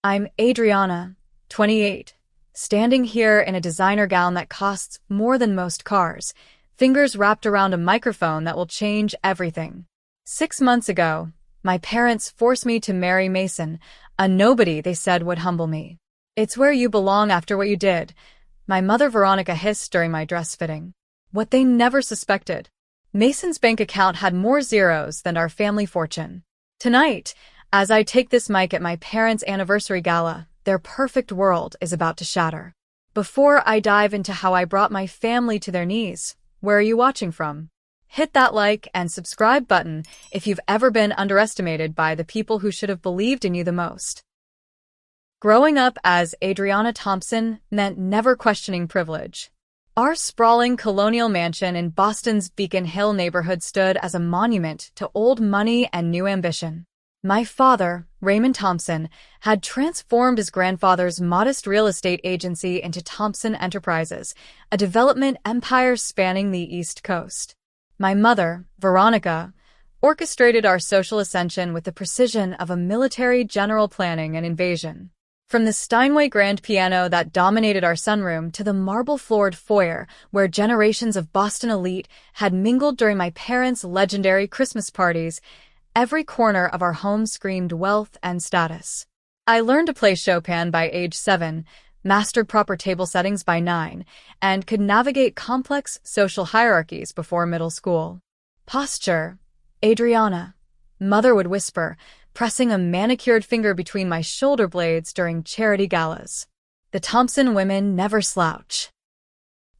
I'm Adriana, 28, standing here in a designer gown that costs more than most cars, fingers wrapped around a microphone that will change everything. 6 months ago, my parents forced me to marry Mason, a nobody they said would humble me. "It's where you belong after what you did," my mother Veronica hissed during my dress fitting. What they never suspected. Mason's bank account had more zeros than our family fortune. Tonight, as I take this mic at my parents' anniversary gala, their perfect world is about to shatter. Before I dive into how I brought my family to their knees, where are you watching from? Hit that like and subscribe button if you've ever been underestimated by the people who should have believed in you the most. Growing up as Adriana Thompson meant never questioning privilege. Our sprawling colonial mansion in Boston's Beacon Hill neighborhood stood as a monument to old money and new ambition. My father, Raymond Thompson, had transformed his grandfather's modest real estate agency into Thompson Enterprises, a development empire spanning the East Coast. My mother, Veronica, orchestrated our social ascension with the precision of a military general planning an invasion. From the Steinway grand piano that dominated our sunroom to the marble-floored foyer where generations of Boston elite had mingled during my parents' legendary Christmas parties, every corner of our home screamed wealth and status. I learned to play Chopin by age 7, mastered proper table settings by 9, and could navigate complex social hierarchies before middle school. "Posture, Adriana," Mother would whisper, pressing a manicured finger between my shoulder blades during charity galas. The Thompson women never slouch.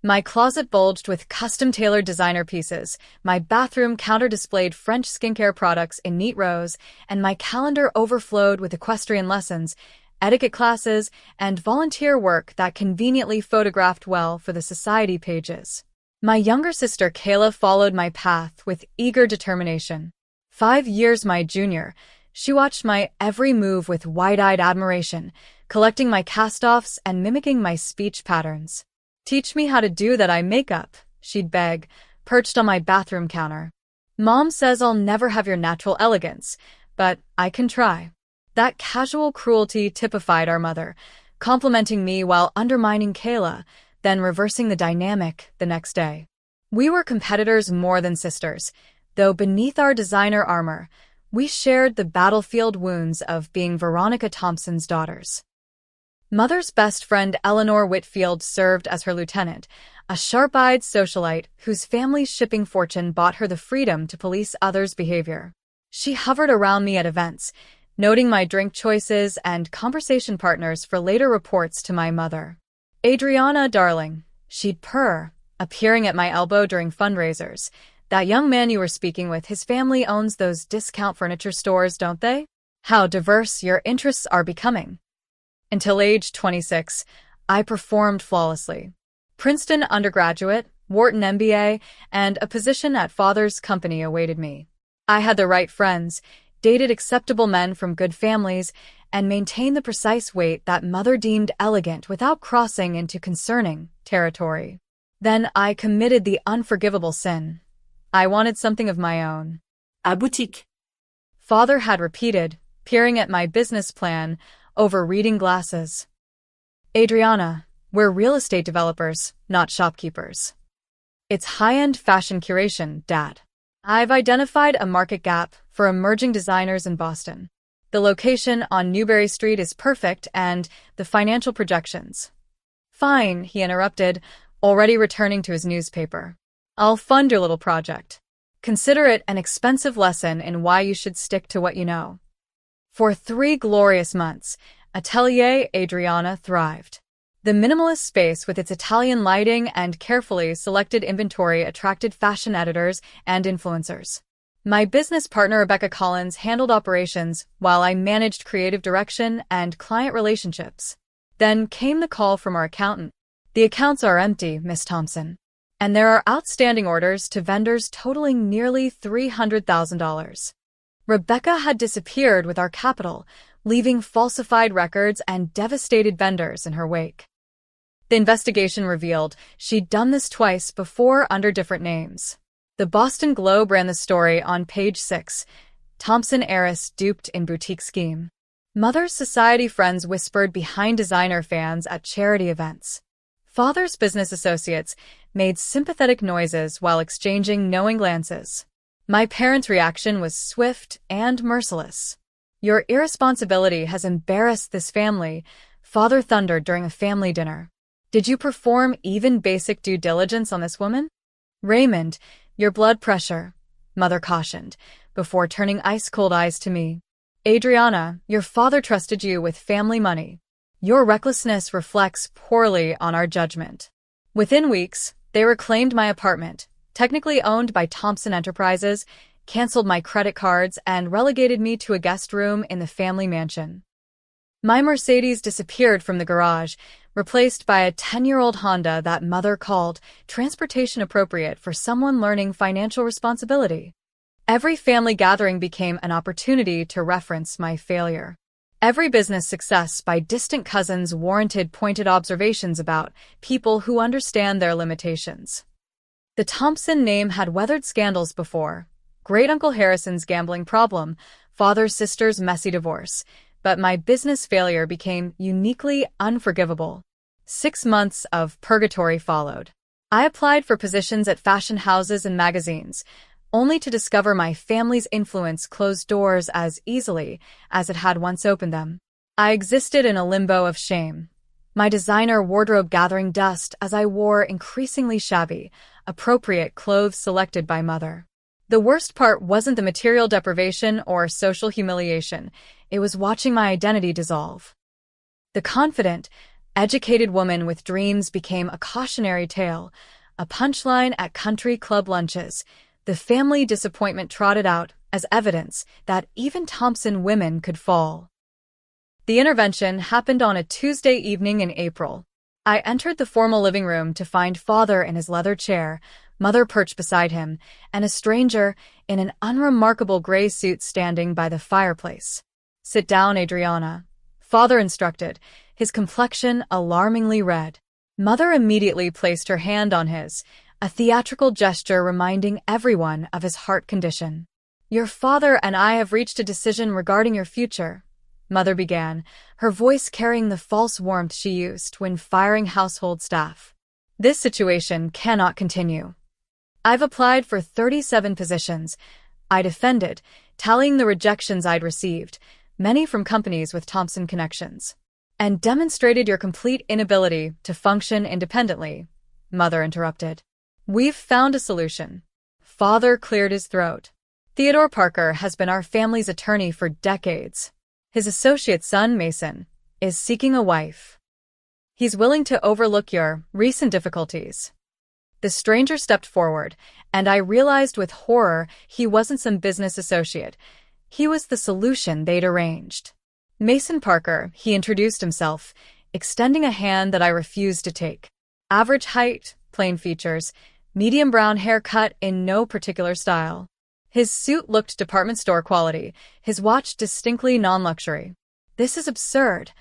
My closet bulged with custom-tailored designer pieces, my bathroom counter-displayed French skincare products in neat rows, and my calendar overflowed with equestrian lessons, etiquette classes, and volunteer work that conveniently photographed well for the society pages. My younger sister Kayla followed my path with eager determination. 5 years my junior, she watched my every move with wide-eyed admiration, collecting my cast-offs and mimicking my speech patterns. "Teach me how to do that eye makeup," she'd beg, perched on my bathroom counter. "Mom says I'll never have your natural elegance, but I can try." That casual cruelty typified our mother, complimenting me while undermining Kayla, then reversing the dynamic the next day. We were competitors more than sisters, though beneath our designer armor, we shared the battlefield wounds of being Veronica Thompson's daughters. Mother's best friend Eleanor Whitfield served as her lieutenant, a sharp-eyed socialite whose family's shipping fortune bought her the freedom to police others' behavior. She hovered around me at events, noting my drink choices and conversation partners for later reports to my mother. "Adriana, darling," she'd purr, appearing at my elbow during fundraisers. "That young man you were speaking with, his family owns those discount furniture stores, don't they? How diverse your interests are becoming." Until age 26, I performed flawlessly. Princeton undergraduate, Wharton MBA, and a position at father's company awaited me. I had the right friends, dated acceptable men from good families, and maintained the precise weight that mother deemed elegant without crossing into concerning territory. Then I committed the unforgivable sin. I wanted something of my own. "À boutique," Father had repeated, peering at my business plan over reading glasses. "Adriana, we're real estate developers, not shopkeepers. It's high-end fashion curation, Dad. I've identified a market gap for emerging designers in Boston. The location on Newbury Street is perfect and the financial projections." "Fine," he interrupted, already returning to his newspaper. "I'll fund your little project. Consider it an expensive lesson in why you should stick to what you know." For 3 glorious months, Atelier Adriana thrived. The minimalist space with its Italian lighting and carefully selected inventory attracted fashion editors and influencers. My business partner Rebecca Collins handled operations while I managed creative direction and client relationships. Then came the call from our accountant. "The accounts are empty, Miss Thompson. And there are outstanding orders to vendors totaling nearly $300,000. Rebecca had disappeared with our capital, leaving falsified records and devastated vendors in her wake. The investigation revealed she'd done this twice before under different names. The Boston Globe ran the story on page 6, "Thompson heiress duped in boutique scheme." Mother's society friends whispered behind designer fans at charity events. Father's business associates made sympathetic noises while exchanging knowing glances. My parents' reaction was swift and merciless. "Your irresponsibility has embarrassed this family," Father thundered during a family dinner. "Did you perform even basic due diligence on this woman?" "Raymond, your blood pressure," Mother cautioned, before turning ice-cold eyes to me. "Adriana, your father trusted you with family money. Your recklessness reflects poorly on our judgment." Within weeks, they reclaimed my apartment, technically owned by Thompson Enterprises, canceled my credit cards, and relegated me to a guest room in the family mansion. My Mercedes disappeared from the garage, replaced by a 10-year-old Honda that Mother called transportation appropriate for someone learning financial responsibility. Every family gathering became an opportunity to reference my failure. Every business success by distant cousins warranted pointed observations about people who understand their limitations. The Thompson name had weathered scandals before: Great-Uncle Harrison's gambling problem, father's sister's messy divorce, but my business failure became uniquely unforgivable. 6 months of purgatory followed. I applied for positions at fashion houses and magazines, only to discover my family's influence closed doors as easily as it had once opened them. I existed in a limbo of shame, my designer wardrobe gathering dust as I wore increasingly shabby, appropriate clothes selected by Mother. The worst part wasn't the material deprivation or social humiliation, it was watching my identity dissolve. The confident, educated woman with dreams became a cautionary tale, a punchline at country club lunches. The family disappointment trotted out as evidence that even Thompson women could fall. The intervention happened on a Tuesday evening in April. I entered the formal living room to find Father in his leather chair, Mother perched beside him, and a stranger in an unremarkable gray suit standing by the fireplace. "Sit down, Adriana," Father instructed, his complexion alarmingly red. Mother immediately placed her hand on his, a theatrical gesture reminding everyone of his heart condition. "Your father and I have reached a decision regarding your future," Mother began, her voice carrying the false warmth she used when firing household staff. "This situation cannot continue. I've applied for 37 positions," I defended, tallying the rejections I'd received, many from companies with Thompson connections. "And demonstrated your complete inability to function independently," Mother interrupted. "We've found a solution." Father cleared his throat. "Theodore Parker has been our family's attorney for decades. His associate son, Mason, is seeking a wife. He's willing to overlook your recent difficulties." The stranger stepped forward, and I realized with horror he wasn't some business associate. He was the solution they'd arranged. "Mason Parker," he introduced himself, extending a hand that I refused to take. Average height, plain features, medium brown hair cut in no particular style. His suit looked department store quality, his watch distinctly non-luxury. "This is absurd,"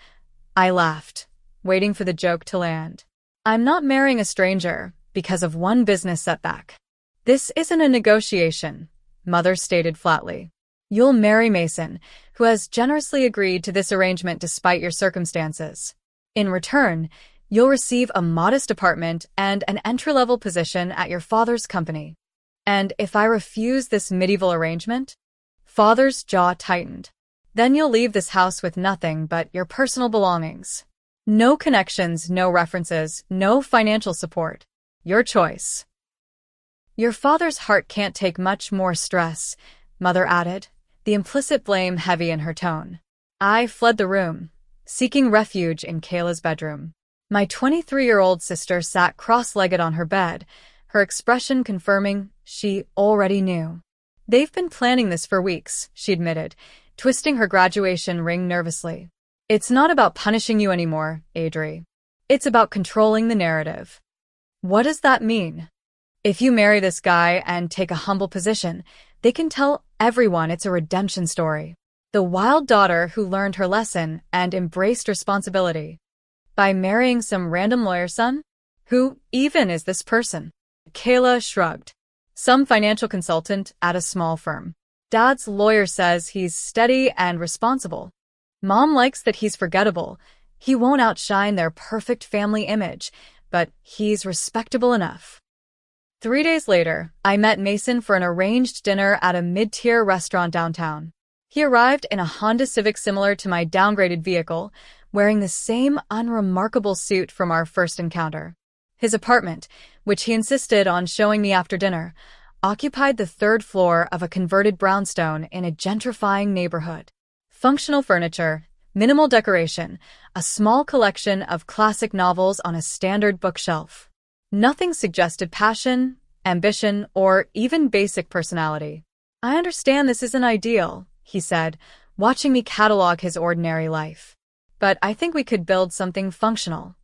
I laughed, waiting for the joke to land. "I'm not marrying a stranger because of one business setback. This isn't a negotiation," Mother stated flatly. "You'll marry Mason, who has generously agreed to this arrangement despite your circumstances. In return, you'll receive a modest apartment and an entry-level position at your father's company. And if I refuse this medieval arrangement?" Father's jaw tightened. "Then you'll leave this house with nothing but your personal belongings. No connections, no references, no financial support. Your choice." "Your father's heart can't take much more stress," Mother added, the implicit blame heavy in her tone. I fled the room, seeking refuge in Kayla's bedroom. My 23-year-old sister sat cross-legged on her bed, her expression confirming she already knew. "They've been planning this for weeks," she admitted, twisting her graduation ring nervously. "It's not about punishing you anymore, Adri. It's about controlling the narrative." "What does that mean?" "If you marry this guy and take a humble position, they can tell everyone it's a redemption story. The wild daughter who learned her lesson and embraced responsibility. By marrying some random lawyer's son? Who even is this person?" Kayla shrugged. "Some financial consultant at a small firm. Dad's lawyer says he's steady and responsible." Mom likes that he's forgettable. He won't outshine their perfect family image, but he's respectable enough. 3 days later, I met Mason for an arranged dinner at a mid-tier restaurant downtown. He arrived in a Honda Civic similar to my downgraded vehicle, wearing the same unremarkable suit from our first encounter. His apartment, which he insisted on showing me after dinner, occupied the third floor of a converted brownstone in a gentrifying neighborhood. Functional furniture, minimal decoration, a small collection of classic novels on a standard bookshelf. Nothing suggested passion, ambition, or even basic personality. I understand this isn't ideal, he said, watching me catalog his ordinary life. But I think we could build something functional.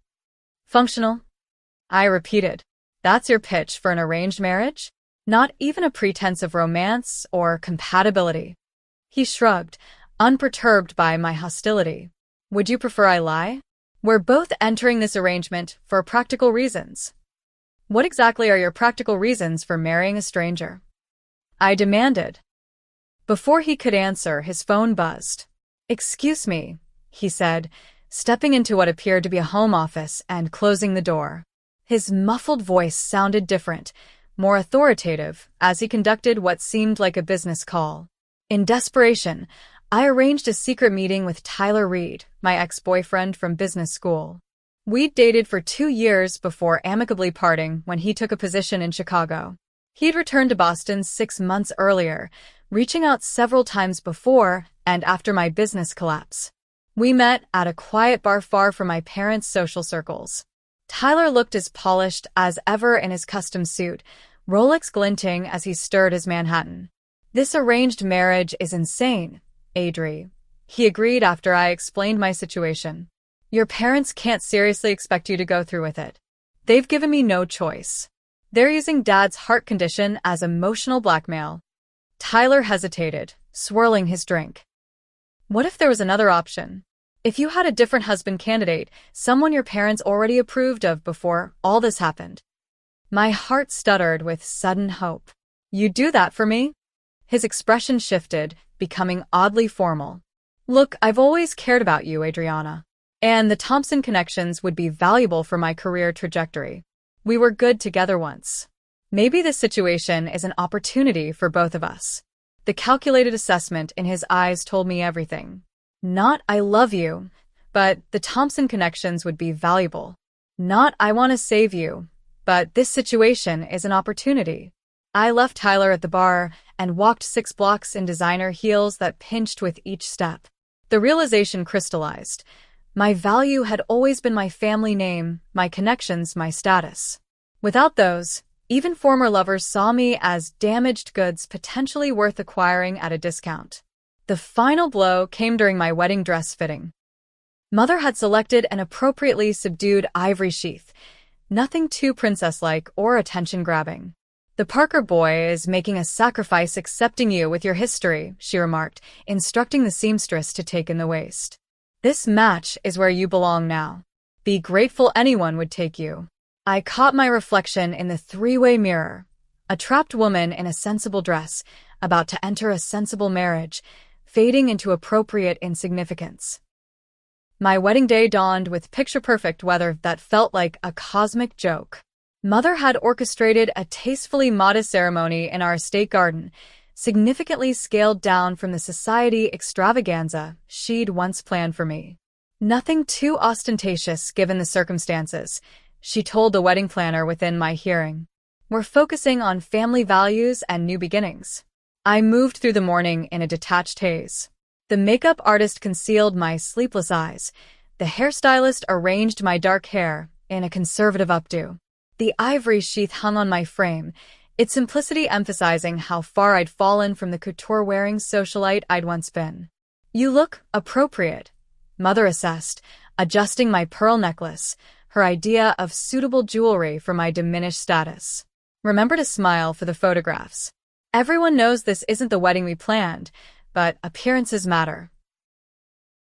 Functional? I repeated. That's your pitch for an arranged marriage? Not even a pretense of romance or compatibility. He shrugged, unperturbed by my hostility. Would you prefer I lie? We're both entering this arrangement for practical reasons. What exactly are your practical reasons for marrying a stranger? I demanded. Before he could answer, his phone buzzed. Excuse me, he said, stepping into what appeared to be a home office and closing the door. His muffled voice sounded different, more authoritative, as he conducted what seemed like a business call. In desperation, I arranged a secret meeting with Tyler Reed, my ex-boyfriend from business school. We'd dated for 2 years before amicably parting when he took a position in Chicago. He'd returned to Boston 6 months earlier, reaching out several times before and after my business collapse. We met at a quiet bar far from my parents' social circles. Tyler looked as polished as ever in his custom suit, Rolex glinting as he stirred his Manhattan. This arranged marriage is insane, Adri. He agreed after I explained my situation. Your parents can't seriously expect you to go through with it. They've given me no choice. They're using Dad's heart condition as emotional blackmail. Tyler hesitated, swirling his drink. What if there was another option? If you had a different husband candidate, someone your parents already approved of before all this happened? My heart stuttered with sudden hope. You'd do that for me? His expression shifted, becoming oddly formal. Look, I've always cared about you, Adriana. And the Thompson connections would be valuable for my career trajectory. We were good together once. Maybe this situation is an opportunity for both of us. The calculated assessment in his eyes told me everything. Not I love you, but the Thompson connections would be valuable. Not I want to save you, but this situation is an opportunity. I left Tyler at the bar and walked 6 blocks in designer heels that pinched with each step. The realization crystallized. My value had always been my family name, my connections, my status. Without those, even former lovers saw me as damaged goods potentially worth acquiring at a discount. The final blow came during my wedding dress fitting. Mother had selected an appropriately subdued ivory sheath, nothing too princess-like or attention-grabbing. The Parker boy is making a sacrifice accepting you with your history, she remarked, instructing the seamstress to take in the waist. This match is where you belong now. Be grateful anyone would take you. I caught my reflection in the 3-way mirror, a trapped woman in a sensible dress, about to enter a sensible marriage, fading into appropriate insignificance. My wedding day dawned with picture-perfect weather that felt like a cosmic joke. Mother had orchestrated a tastefully modest ceremony in our estate garden, significantly scaled down from the society extravaganza she'd once planned for me. Nothing too ostentatious given the circumstances, she told the wedding planner within my hearing. We're focusing on family values and new beginnings. I moved through the morning in a detached haze. The makeup artist concealed my sleepless eyes. The hairstylist arranged my dark hair in a conservative updo. The ivory sheath hung on my frame, its simplicity emphasizing how far I'd fallen from the couture-wearing socialite I'd once been. You look appropriate, Mother assessed, adjusting my pearl necklace, her idea of suitable jewelry for my diminished status. Remember to smile for the photographs. Everyone knows this isn't the wedding we planned, but appearances matter.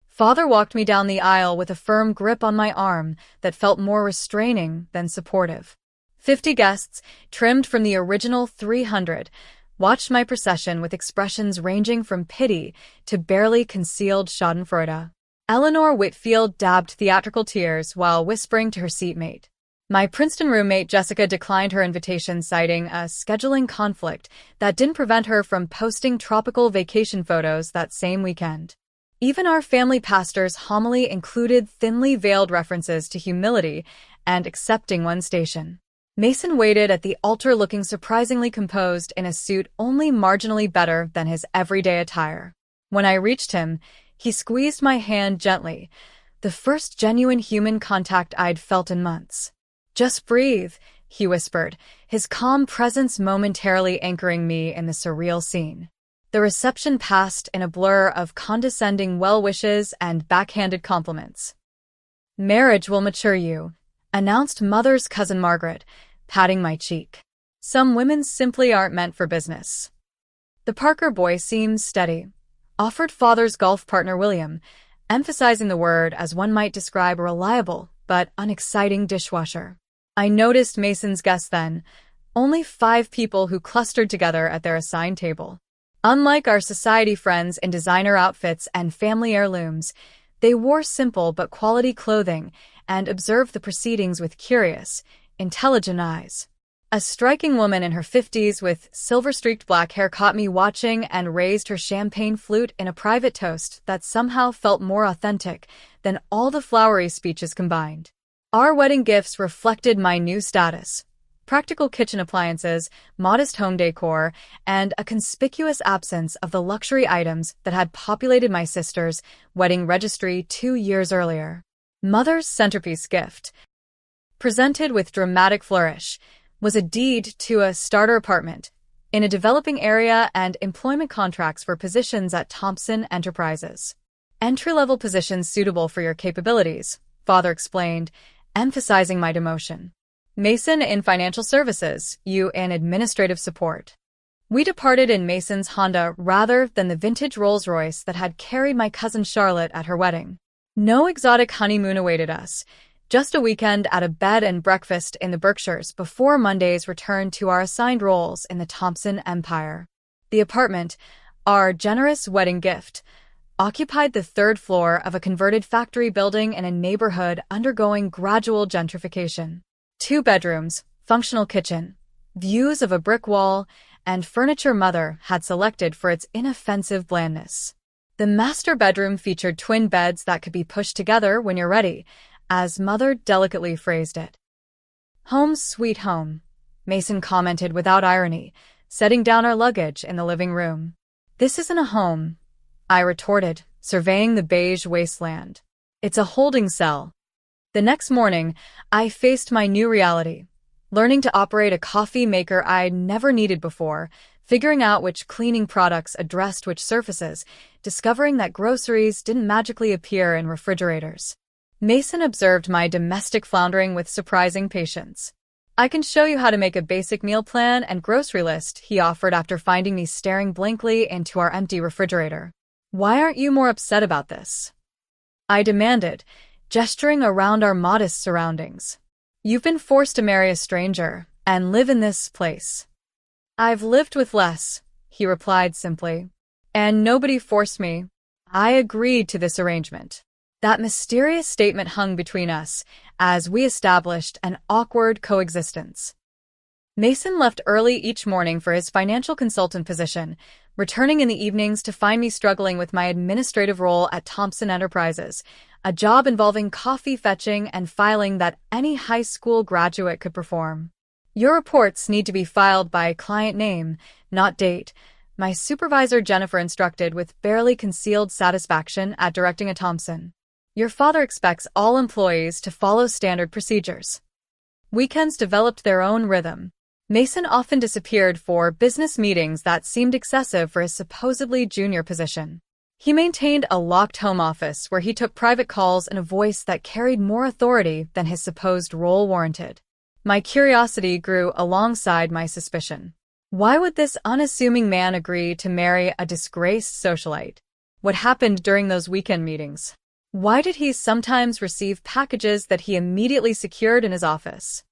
Father walked me down the aisle with a firm grip on my arm that felt more restraining than supportive. 50 guests, trimmed from the original 300, watched my procession with expressions ranging from pity to barely concealed schadenfreude. Eleanor Whitfield dabbed theatrical tears while whispering to her seatmate. My Princeton roommate Jessica declined her invitation, citing a scheduling conflict that didn't prevent her from posting tropical vacation photos that same weekend. Even our family pastor's homily included thinly veiled references to humility and accepting one's station. Mason waited at the altar looking surprisingly composed in a suit only marginally better than his everyday attire. When I reached him, he squeezed my hand gently, the first genuine human contact I'd felt in months. "Just breathe," he whispered, his calm presence momentarily anchoring me in the surreal scene. The reception passed in a blur of condescending well wishes and backhanded compliments. "Marriage will mature you," announced Mother's cousin Margaret, patting my cheek. "Some women simply aren't meant for business." The Parker boy seemed steady, offered Father's golf partner William, emphasizing the word as one might describe a reliable but unexciting dishwasher. I noticed Mason's guests then, only 5 people who clustered together at their assigned table. Unlike our society friends in designer outfits and family heirlooms, they wore simple but quality clothing and observed the proceedings with curious, intelligent eyes. A striking woman in her 50s with silver-streaked black hair caught me watching and raised her champagne flute in a private toast that somehow felt more authentic than all the flowery speeches combined. Our wedding gifts reflected my new status: practical kitchen appliances, modest home decor, and a conspicuous absence of the luxury items that had populated my sister's wedding registry 2 years earlier. Mother's centerpiece gift, presented with dramatic flourish, was a deed to a starter apartment in a developing area and employment contracts for positions at Thompson Enterprises. "Entry-level positions suitable for your capabilities," Father explained, emphasizing my demotion. "Mason in financial services, you in administrative support." We departed in Mason's Honda rather than the vintage Rolls-Royce that had carried my cousin Charlotte at her wedding. No exotic honeymoon awaited us, just a weekend at a bed and breakfast in the Berkshires before Monday's return to our assigned roles in the Thompson empire. The apartment, our generous wedding gift, occupied the 3rd floor of a converted factory building in a neighborhood undergoing gradual gentrification. 2 bedrooms, functional kitchen, views of a brick wall, and furniture Mother had selected for its inoffensive blandness. The master bedroom featured twin beds that could be pushed together when you're ready, as Mother delicately phrased it. "Home sweet home," Mason commented without irony, setting down our luggage in the living room. "This isn't a home," I retorted, surveying the beige wasteland. "It's a holding cell." The next morning, I faced my new reality, learning to operate a coffee maker I'd never needed before, figuring out which cleaning products addressed which surfaces, discovering that groceries didn't magically appear in refrigerators. Mason observed my domestic floundering with surprising patience. "I can show you how to make a basic meal plan and grocery list," he offered after finding me staring blankly into our empty refrigerator. "Why aren't you more upset about this?" I demanded, gesturing around our modest surroundings. "You've been forced to marry a stranger and live in this place." "I've lived with less," he replied simply. "And nobody forced me. I agreed to this arrangement." That mysterious statement hung between us as we established an awkward coexistence. Mason left early each morning for his financial consultant position, returning in the evenings to find me struggling with my administrative role at Thompson Enterprises, a job involving coffee fetching and filing that any high school graduate could perform. "Your reports need to be filed by client name, not date," my supervisor Jennifer instructed with barely concealed satisfaction at directing at Thompson. "Your father expects all employees to follow standard procedures." Weekends developed their own rhythm. Mason often disappeared for business meetings that seemed excessive for his supposedly junior position. He maintained a locked home office where he took private calls in a voice that carried more authority than his supposed role warranted. My curiosity grew alongside my suspicion. Why would this unassuming man agree to marry a disgraced socialite? What happened during those weekend meetings? Why did he sometimes receive packages that he immediately secured in his office?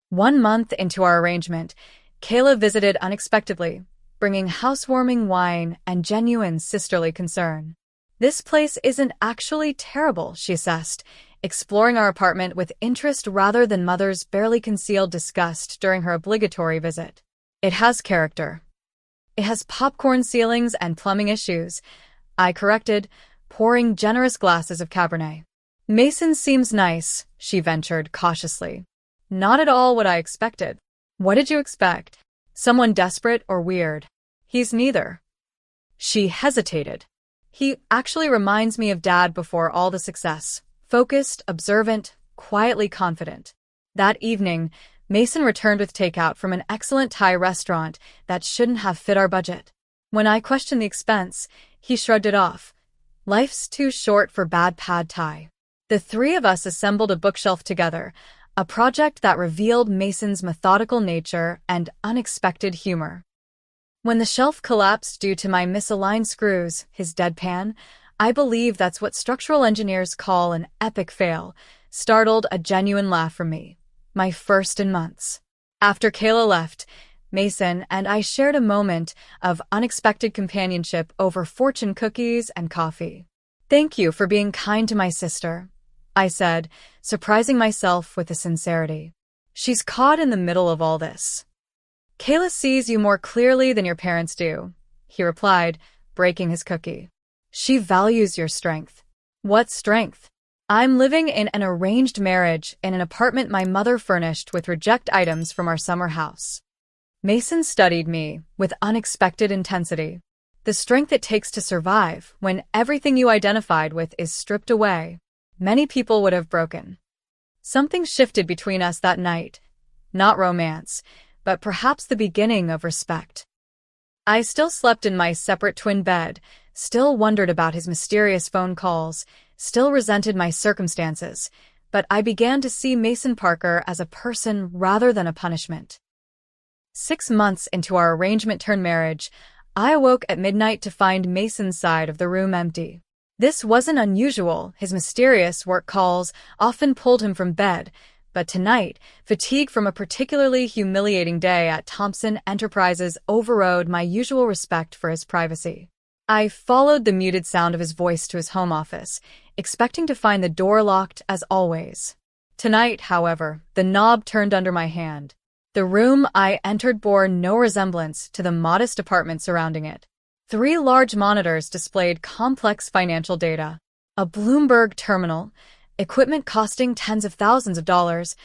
1 month into our arrangement, Kayla visited unexpectedly, bringing housewarming wine and genuine sisterly concern. This place isn't actually terrible, she assessed, exploring our apartment with interest rather than Mother's barely concealed disgust during her obligatory visit. It has character. It has popcorn ceilings and plumbing issues, I corrected, pouring generous glasses of Cabernet. Mason seems nice, she ventured cautiously. Not at all what I expected. What did you expect? Someone desperate or weird? He's neither. She hesitated. He actually reminds me of Dad before all the success. Focused, observant, quietly confident. That evening, Mason returned with takeout from an excellent Thai restaurant that shouldn't have fit our budget. When I questioned the expense, he shrugged it off. Life's too short for bad pad Thai. The three of us assembled a bookshelf together, a project that revealed Mason's methodical nature and unexpected humor. When the shelf collapsed due to my misaligned screws, his deadpan, I believe that's what structural engineers call an epic fail, startled a genuine laugh from me. My first in months. After Kayla left, Mason and I shared a moment of unexpected companionship over fortune cookies and coffee. Thank you for being kind to my sister, I said, surprising myself with the sincerity. She's caught in the middle of all this. Kayla sees you more clearly than your parents do, he replied, breaking his cookie. She values your strength. What strength? I'm living in an arranged marriage in an apartment my mother furnished with reject items from our summer house. Mason studied me with unexpected intensity. The strength it takes to survive when everything you identified with is stripped away. Many people would have broken. Something shifted between us that night. Not romance, but perhaps the beginning of respect. I still slept in my separate twin bed, still wondered about his mysterious phone calls, still resented my circumstances, but I began to see Mason Parker as a person rather than a punishment. 6 months into our arrangement-turned-marriage, I awoke at midnight to find Mason's side of the room empty. This wasn't unusual. His mysterious work calls often pulled him from bed, but tonight, fatigue from a particularly humiliating day at Thompson Enterprises overrode my usual respect for his privacy. I followed the muted sound of his voice to his home office, expecting to find the door locked as always. Tonight, however, the knob turned under my hand. The room I entered bore no resemblance to the modest apartment surrounding it. 3 large monitors displayed complex financial data. A Bloomberg terminal, equipment costing tens of thousands of dollars,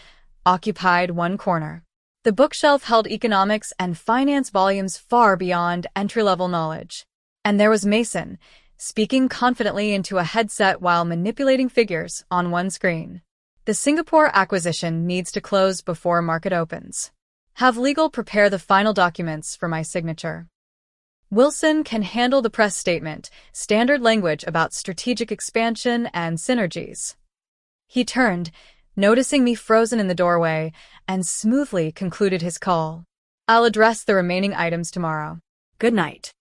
occupied one corner. The bookshelf held economics and finance volumes far beyond entry-level knowledge. And there was Mason, speaking confidently into a headset while manipulating figures on one screen. The Singapore acquisition needs to close before market opens. Have legal prepare the final documents for my signature. Wilson can handle the press statement, standard language about strategic expansion and synergies. He turned, noticing me frozen in the doorway, and smoothly concluded his call. I'll address the remaining items tomorrow. Good night.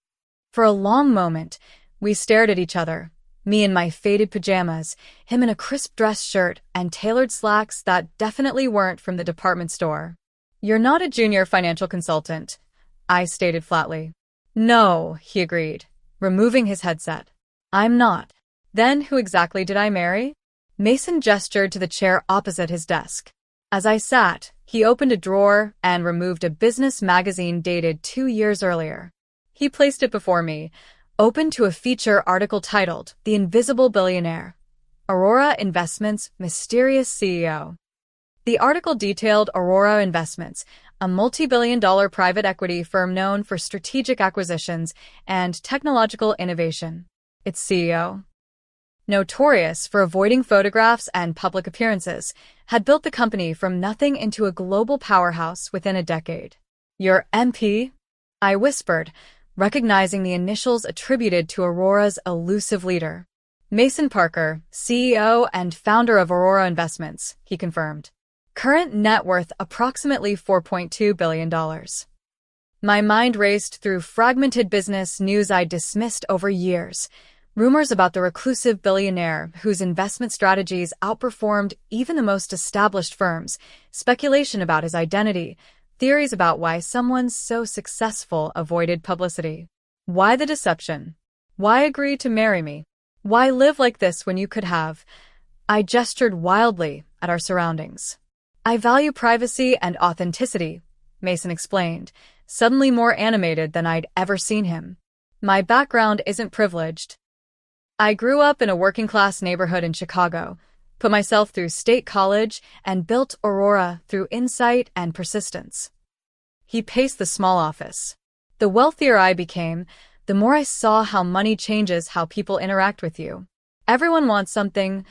For a long moment, we stared at each other, me in my faded pajamas, him in a crisp dress shirt and tailored slacks that definitely weren't from the department store. You're not a junior financial consultant, I stated flatly. No, he agreed, removing his headset. I'm not. Then who exactly did I marry? Mason gestured to the chair opposite his desk. As I sat, he opened a drawer and removed a business magazine dated 2 years earlier. He placed it before me, open to a feature article titled The Invisible Billionaire, Aurora Investments' Mysterious CEO. The article detailed Aurora Investments, a multi-billion-dollar private equity firm known for strategic acquisitions and technological innovation. Its CEO, notorious for avoiding photographs and public appearances, had built the company from nothing into a global powerhouse within a decade. Your MP? I whispered, recognizing the initials attributed to Aurora's elusive leader. Mason Parker, CEO and founder of Aurora Investments, he confirmed. Current net worth approximately $4.2 billion. My mind raced through fragmented business news I'd dismissed over years. Rumors about the reclusive billionaire whose investment strategies outperformed even the most established firms, speculation about his identity, theories about why someone so successful avoided publicity. Why the deception? Why agree to marry me? Why live like this when you could have? I gestured wildly at our surroundings. I value privacy and authenticity, Mason explained, suddenly more animated than I'd ever seen him. My background isn't privileged. I grew up in a working-class neighborhood in Chicago, put myself through state college, and built Aurora through insight and persistence. He paced the small office. The wealthier I became, the more I saw how money changes how people interact with you. Everyone wants something: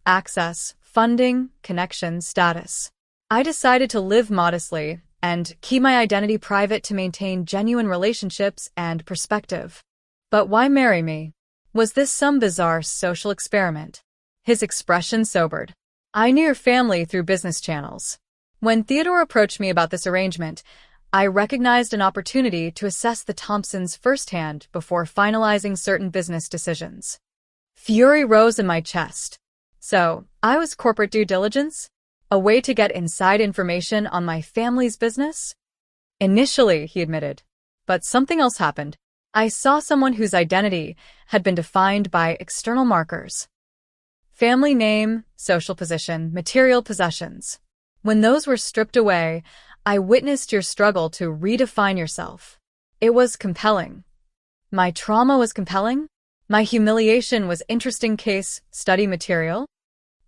access, funding, connections, status. I decided to live modestly and keep my identity private to maintain genuine relationships and perspective. But why marry me? Was this some bizarre social experiment? His expression sobered. I knew your family through business channels. When Theodore approached me about this arrangement, I recognized an opportunity to assess the Thompsons firsthand before finalizing certain business decisions. Fury rose in my chest. So, I was corporate due diligence? A way to get inside information on my family's business? Initially, he admitted. But something else happened. I saw someone whose identity had been defined by external markers. Family name, social position, material possessions. When those were stripped away, I witnessed your struggle to redefine yourself. It was compelling. My trauma was compelling? My humiliation was interesting case study material?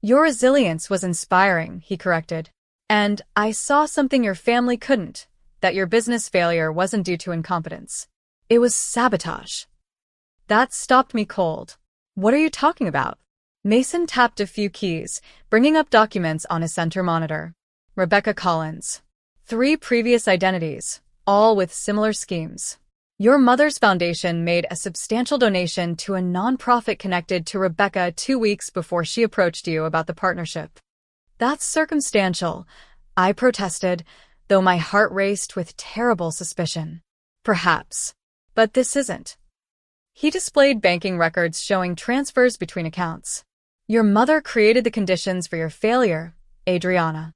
Your resilience was inspiring, he corrected. And I saw something your family couldn't, that your business failure wasn't due to incompetence. It was sabotage. That stopped me cold. What are you talking about? Mason tapped a few keys, bringing up documents on his center monitor. Rebecca Collins. 3 previous identities, all with similar schemes. Your mother's foundation made a substantial donation to a nonprofit connected to Rebecca 2 weeks before she approached you about the partnership. That's circumstantial, I protested, though my heart raced with terrible suspicion. Perhaps. But this isn't. He displayed banking records showing transfers between accounts. Your mother created the conditions for your failure, Adriana.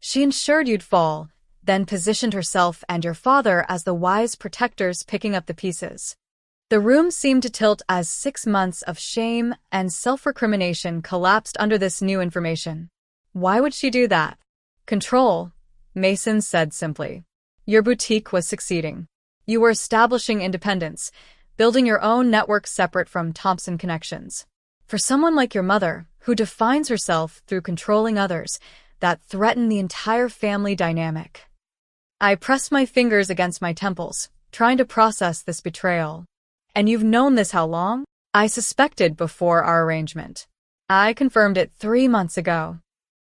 She ensured you'd fall, then positioned herself and your father as the wise protectors picking up the pieces. The room seemed to tilt as 6 months of shame and self-recrimination collapsed under this new information. Why would she do that? Control, Mason said simply. Your boutique was succeeding. You were establishing independence, building your own network separate from Thompson connections. For someone like your mother, who defines herself through controlling others, that threatened the entire family dynamic. I pressed my fingers against my temples, trying to process this betrayal. And you've known this how long? I suspected before our arrangement. I confirmed it 3 months ago.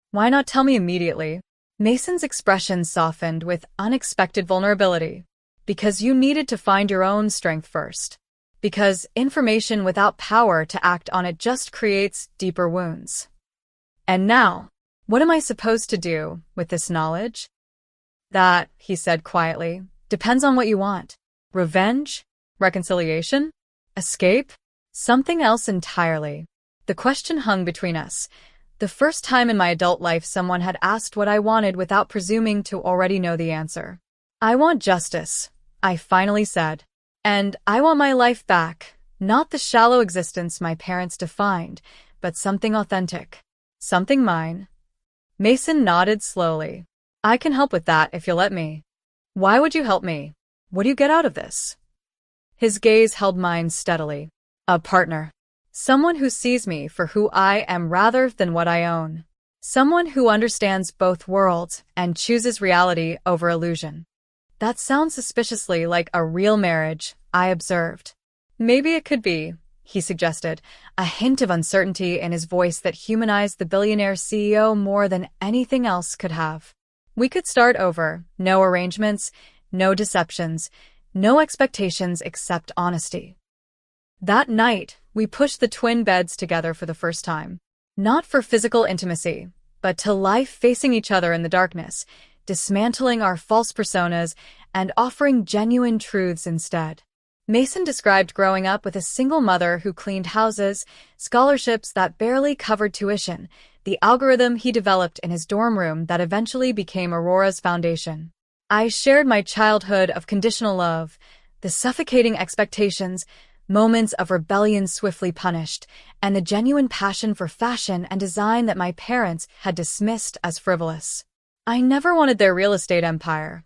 Why not tell me immediately? Mason's expression softened with unexpected vulnerability. Because you needed to find your own strength first. Because information without power to act on it just creates deeper wounds. And now, what am I supposed to do with this knowledge? That, he said quietly, depends on what you want. Revenge? Reconciliation? Escape? Something else entirely. The question hung between us. The first time in my adult life someone had asked what I wanted without presuming to already know the answer. I want justice, I finally said. And I want my life back, not the shallow existence my parents defined, but something authentic. Something mine. Mason nodded slowly. I can help with that if you'll let me. Why would you help me? What do you get out of this? His gaze held mine steadily. A partner. Someone who sees me for who I am rather than what I own. Someone who understands both worlds and chooses reality over illusion. That sounds suspiciously like a real marriage, I observed. Maybe it could be, he suggested, a hint of uncertainty in his voice that humanized the billionaire CEO more than anything else could have. We could start over, no arrangements, no deceptions, no expectations except honesty. That night, we pushed the twin beds together for the first time. Not for physical intimacy, but to lie facing each other in the darkness, dismantling our false personas and offering genuine truths instead. Mason described growing up with a single mother who cleaned houses, scholarships that barely covered tuition, the algorithm he developed in his dorm room that eventually became Aurora's foundation. I shared my childhood of conditional love, the suffocating expectations, moments of rebellion swiftly punished, and the genuine passion for fashion and design that my parents had dismissed as frivolous. I never wanted their real estate empire,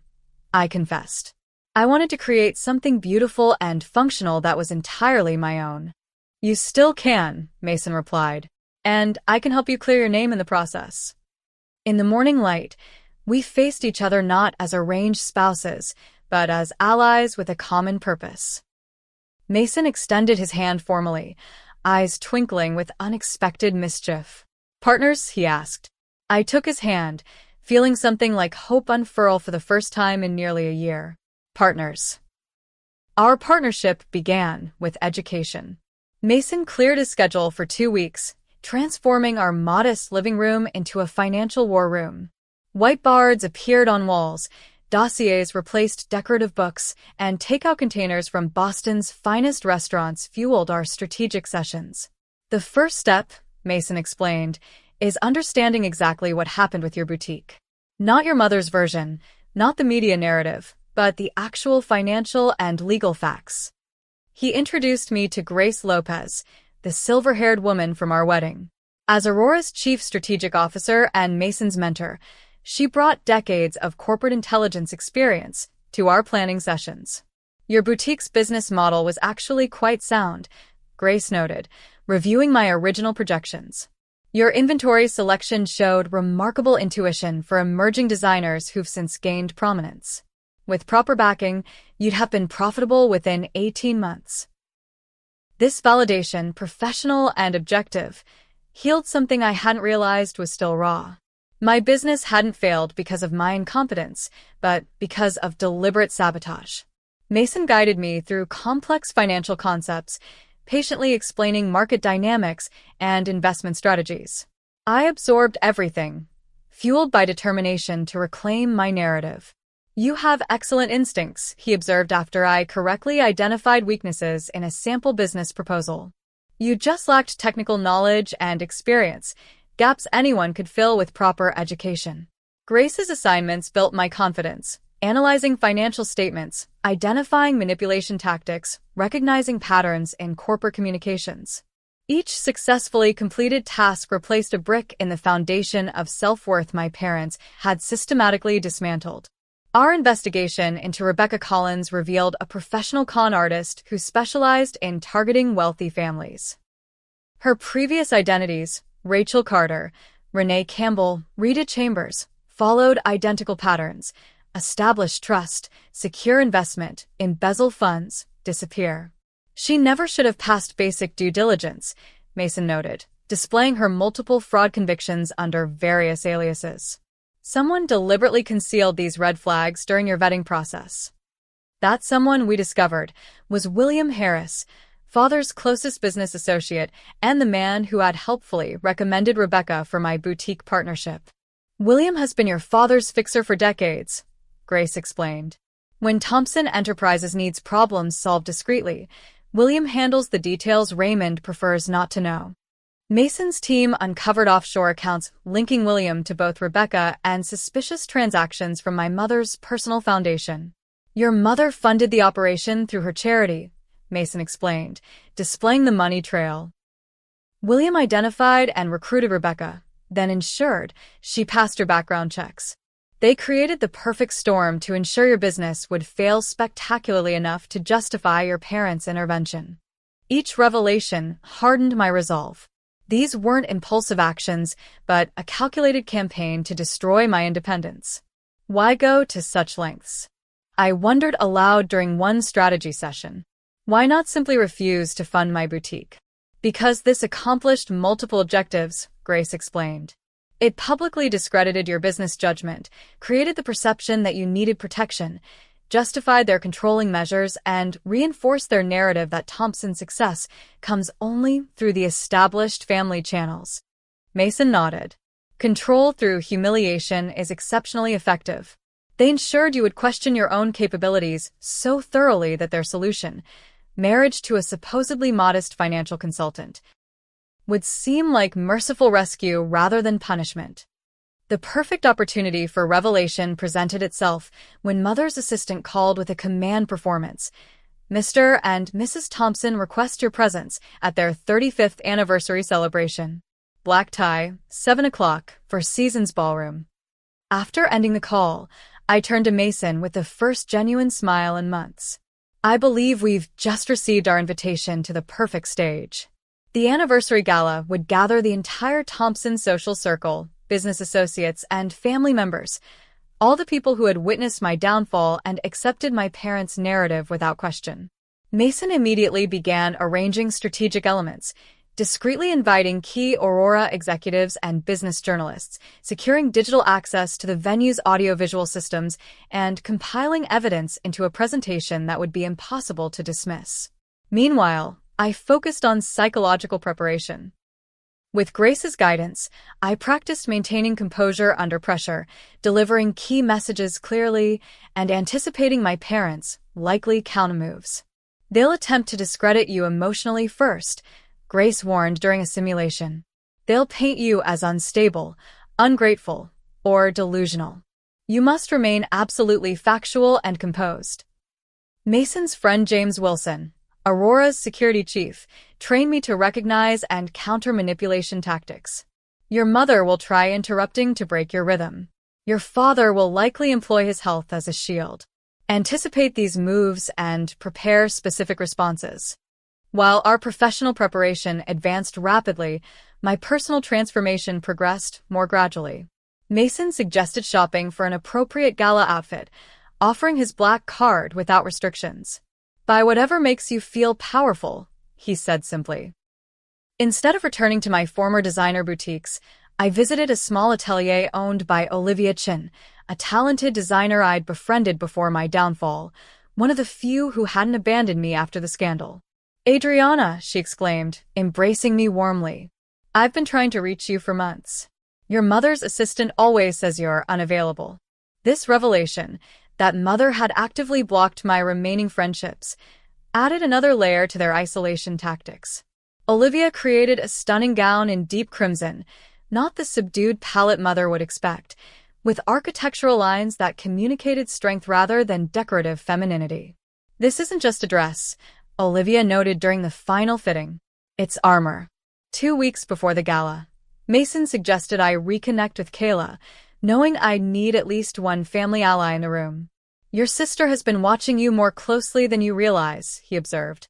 I confessed. I wanted to create something beautiful and functional that was entirely my own. You still can, Mason replied, and I can help you clear your name in the process. In the morning light, we faced each other not as arranged spouses, but as allies with a common purpose. Mason extended his hand formally, eyes twinkling with unexpected mischief. Partners? He asked. I took his hand, feeling something like hope unfurl for the first time in nearly a year. Partners. Our partnership began with education. Mason cleared his schedule for 2 weeks, transforming our modest living room into a financial war room. Whiteboards appeared on walls, dossiers replaced decorative books, and takeout containers from Boston's finest restaurants fueled our strategic sessions. The first step, Mason explained, is understanding exactly what happened with your boutique. Not your mother's version, not the media narrative, but the actual financial and legal facts. He introduced me to Grace Lopez, the silver-haired woman from our wedding. As Aurora's chief strategic officer and Mason's mentor, she brought decades of corporate intelligence experience to our planning sessions. Your boutique's business model was actually quite sound, Grace noted, reviewing my original projections. Your inventory selection showed remarkable intuition for emerging designers who've since gained prominence. With proper backing, you'd have been profitable within 18 months. This validation, professional and objective, healed something I hadn't realized was still raw. My business hadn't failed because of my incompetence, but because of deliberate sabotage. Mason guided me through complex financial concepts, patiently explaining market dynamics and investment strategies. I absorbed everything, fueled by determination to reclaim my narrative. You have excellent instincts, he observed after I correctly identified weaknesses in a sample business proposal. You just lacked technical knowledge and experience, gaps anyone could fill with proper education. Grace's assignments built my confidence, analyzing financial statements, identifying manipulation tactics, recognizing patterns in corporate communications. Each successfully completed task replaced a brick in the foundation of self-worth my parents had systematically dismantled. Our investigation into Rebecca Collins revealed a professional con artist who specialized in targeting wealthy families. Her previous identities, Rachel Carter, Renee Campbell, Rita Chambers, followed identical patterns: establish trust, secure investment, embezzle funds, disappear. She never should have passed basic due diligence, Mason noted, displaying her multiple fraud convictions under various aliases. Someone deliberately concealed these red flags during your vetting process. That someone, we discovered, was William Harris, father's closest business associate and the man who had helpfully recommended Rebecca for my boutique partnership. William has been your father's fixer for decades, Grace explained. When Thompson Enterprises needs problems solved discreetly, William handles the details Raymond prefers not to know. Mason's team uncovered offshore accounts linking William to both Rebecca and suspicious transactions from my mother's personal foundation. Your mother funded the operation through her charity, Mason explained, displaying the money trail. William identified and recruited Rebecca, then ensured she passed her background checks. They created the perfect storm to ensure your business would fail spectacularly enough to justify your parents' intervention. Each revelation hardened my resolve. These weren't impulsive actions, but a calculated campaign to destroy my independence. Why go to such lengths? I wondered aloud during one strategy session. Why not simply refuse to fund my boutique? Because this accomplished multiple objectives, Grace explained. It publicly discredited your business judgment, created the perception that you needed protection, justified their controlling measures, and reinforced their narrative that Thompson's success comes only through the established family channels. Mason nodded. Control through humiliation is exceptionally effective. They ensured you would question your own capabilities so thoroughly that their solution, marriage to a supposedly modest financial consultant, would seem like merciful rescue rather than punishment. The perfect opportunity for revelation presented itself when Mother's assistant called with a command performance. Mr. and Mrs. Thompson request your presence at their 35th anniversary celebration. Black tie, 7 o'clock, for Seasons Ballroom. After ending the call, I turned to Mason with the first genuine smile in months. I believe we've just received our invitation to the perfect stage. The anniversary gala would gather the entire Thompson social circle, business associates, and family members, all the people who had witnessed my downfall and accepted my parents' narrative without question. Mason immediately began arranging strategic elements, discreetly inviting key Aurora executives and business journalists, securing digital access to the venue's audiovisual systems, and compiling evidence into a presentation that would be impossible to dismiss. Meanwhile, I focused on psychological preparation. With Grace's guidance, I practiced maintaining composure under pressure, delivering key messages clearly, and anticipating my parents' likely countermoves. They'll attempt to discredit you emotionally first, Grace warned during a simulation. They'll paint you as unstable, ungrateful, or delusional. You must remain absolutely factual and composed. Mason's friend James Wilson, Aurora's security chief, trained me to recognize and counter manipulation tactics. Your mother will try interrupting to break your rhythm. Your father will likely employ his health as a shield. Anticipate these moves and prepare specific responses. While our professional preparation advanced rapidly, my personal transformation progressed more gradually. Mason suggested shopping for an appropriate gala outfit, offering his black card without restrictions. Buy whatever makes you feel powerful, he said simply. Instead of returning to my former designer boutiques, I visited a small atelier owned by Olivia Chin, a talented designer I'd befriended before my downfall, one of the few who hadn't abandoned me after the scandal. Adriana, she exclaimed, embracing me warmly. I've been trying to reach you for months. Your mother's assistant always says you're unavailable. This revelation, that mother had actively blocked my remaining friendships, added another layer to their isolation tactics. Olivia created a stunning gown in deep crimson, not the subdued palette mother would expect, with architectural lines that communicated strength rather than decorative femininity. This isn't just a dress, Olivia noted during the final fitting. It's armor. 2 weeks before the gala, Mason suggested I reconnect with Kayla, knowing I'd need at least one family ally in the room. Your sister has been watching you more closely than you realize, he observed.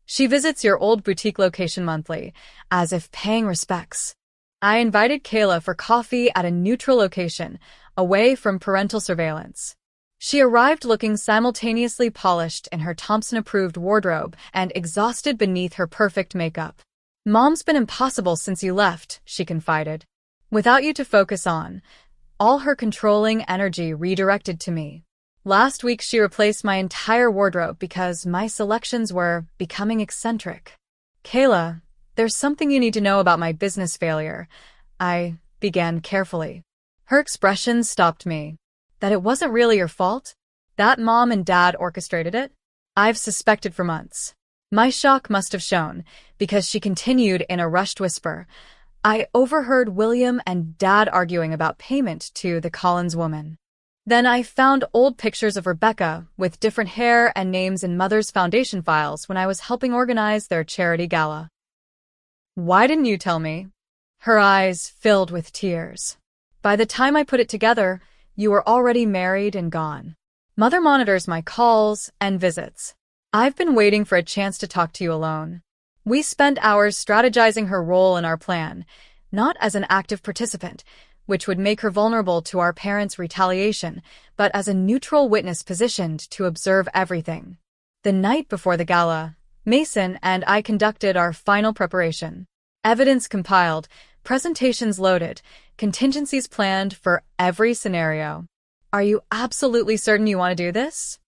She visits your old boutique location monthly, as if paying respects. I invited Kayla for coffee at a neutral location, away from parental surveillance. She arrived looking simultaneously polished in her Thompson-approved wardrobe and exhausted beneath her perfect makeup. Mom's been impossible since you left, she confided. Without you to focus on, all her controlling energy redirected to me. Last week she replaced my entire wardrobe because my selections were becoming eccentric. Kayla, there's something you need to know about my business failure, I began carefully. Her expression stopped me. That it wasn't really your fault? That Mom and Dad orchestrated it? I've suspected for months. My shock must have shown, because she continued in a rushed whisper. I overheard William and Dad arguing about payment to the Collins woman. Then I found old pictures of Rebecca with different hair and names in Mother's foundation files when I was helping organize their charity gala. Why didn't you tell me? Her eyes filled with tears. By the time I put it together, you were already married and gone. Mother monitors my calls and visits. I've been waiting for a chance to talk to you alone. We spent hours strategizing her role in our plan, not as an active participant, which would make her vulnerable to our parents' retaliation, but as a neutral witness positioned to observe everything. The night before the gala, Mason and I conducted our final preparation. Evidence compiled, presentations loaded, contingencies planned for every scenario. Are you absolutely certain you want to do this?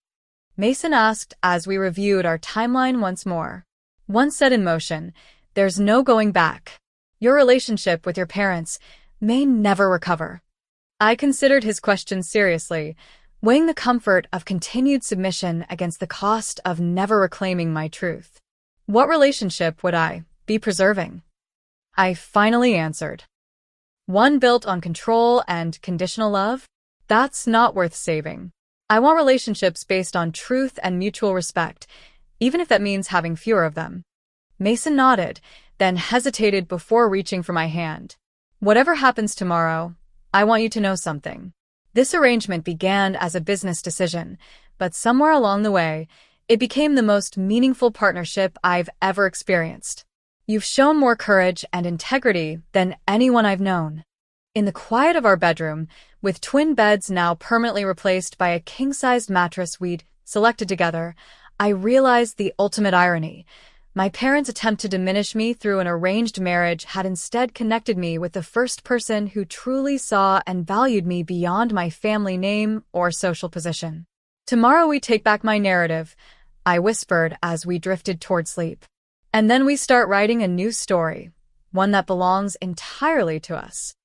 Mason asked as we reviewed our timeline once more. Once set in motion, there's no going back. Your relationship with your parents may never recover. I considered his question seriously, weighing the comfort of continued submission against the cost of never reclaiming my truth. What relationship would I be preserving? I finally answered. One built on control and conditional love? That's not worth saving. I want relationships based on truth and mutual respect, even if that means having fewer of them. Mason nodded, then hesitated before reaching for my hand. Whatever happens tomorrow, I want you to know something. This arrangement began as a business decision, but somewhere along the way, it became the most meaningful partnership I've ever experienced. You've shown more courage and integrity than anyone I've known. In the quiet of our bedroom, with twin beds now permanently replaced by a king-sized mattress we'd selected together, I realized the ultimate irony. My parents' attempt to diminish me through an arranged marriage had instead connected me with the first person who truly saw and valued me beyond my family name or social position. Tomorrow we take back my narrative, I whispered as we drifted toward sleep. And then we start writing a new story, one that belongs entirely to us.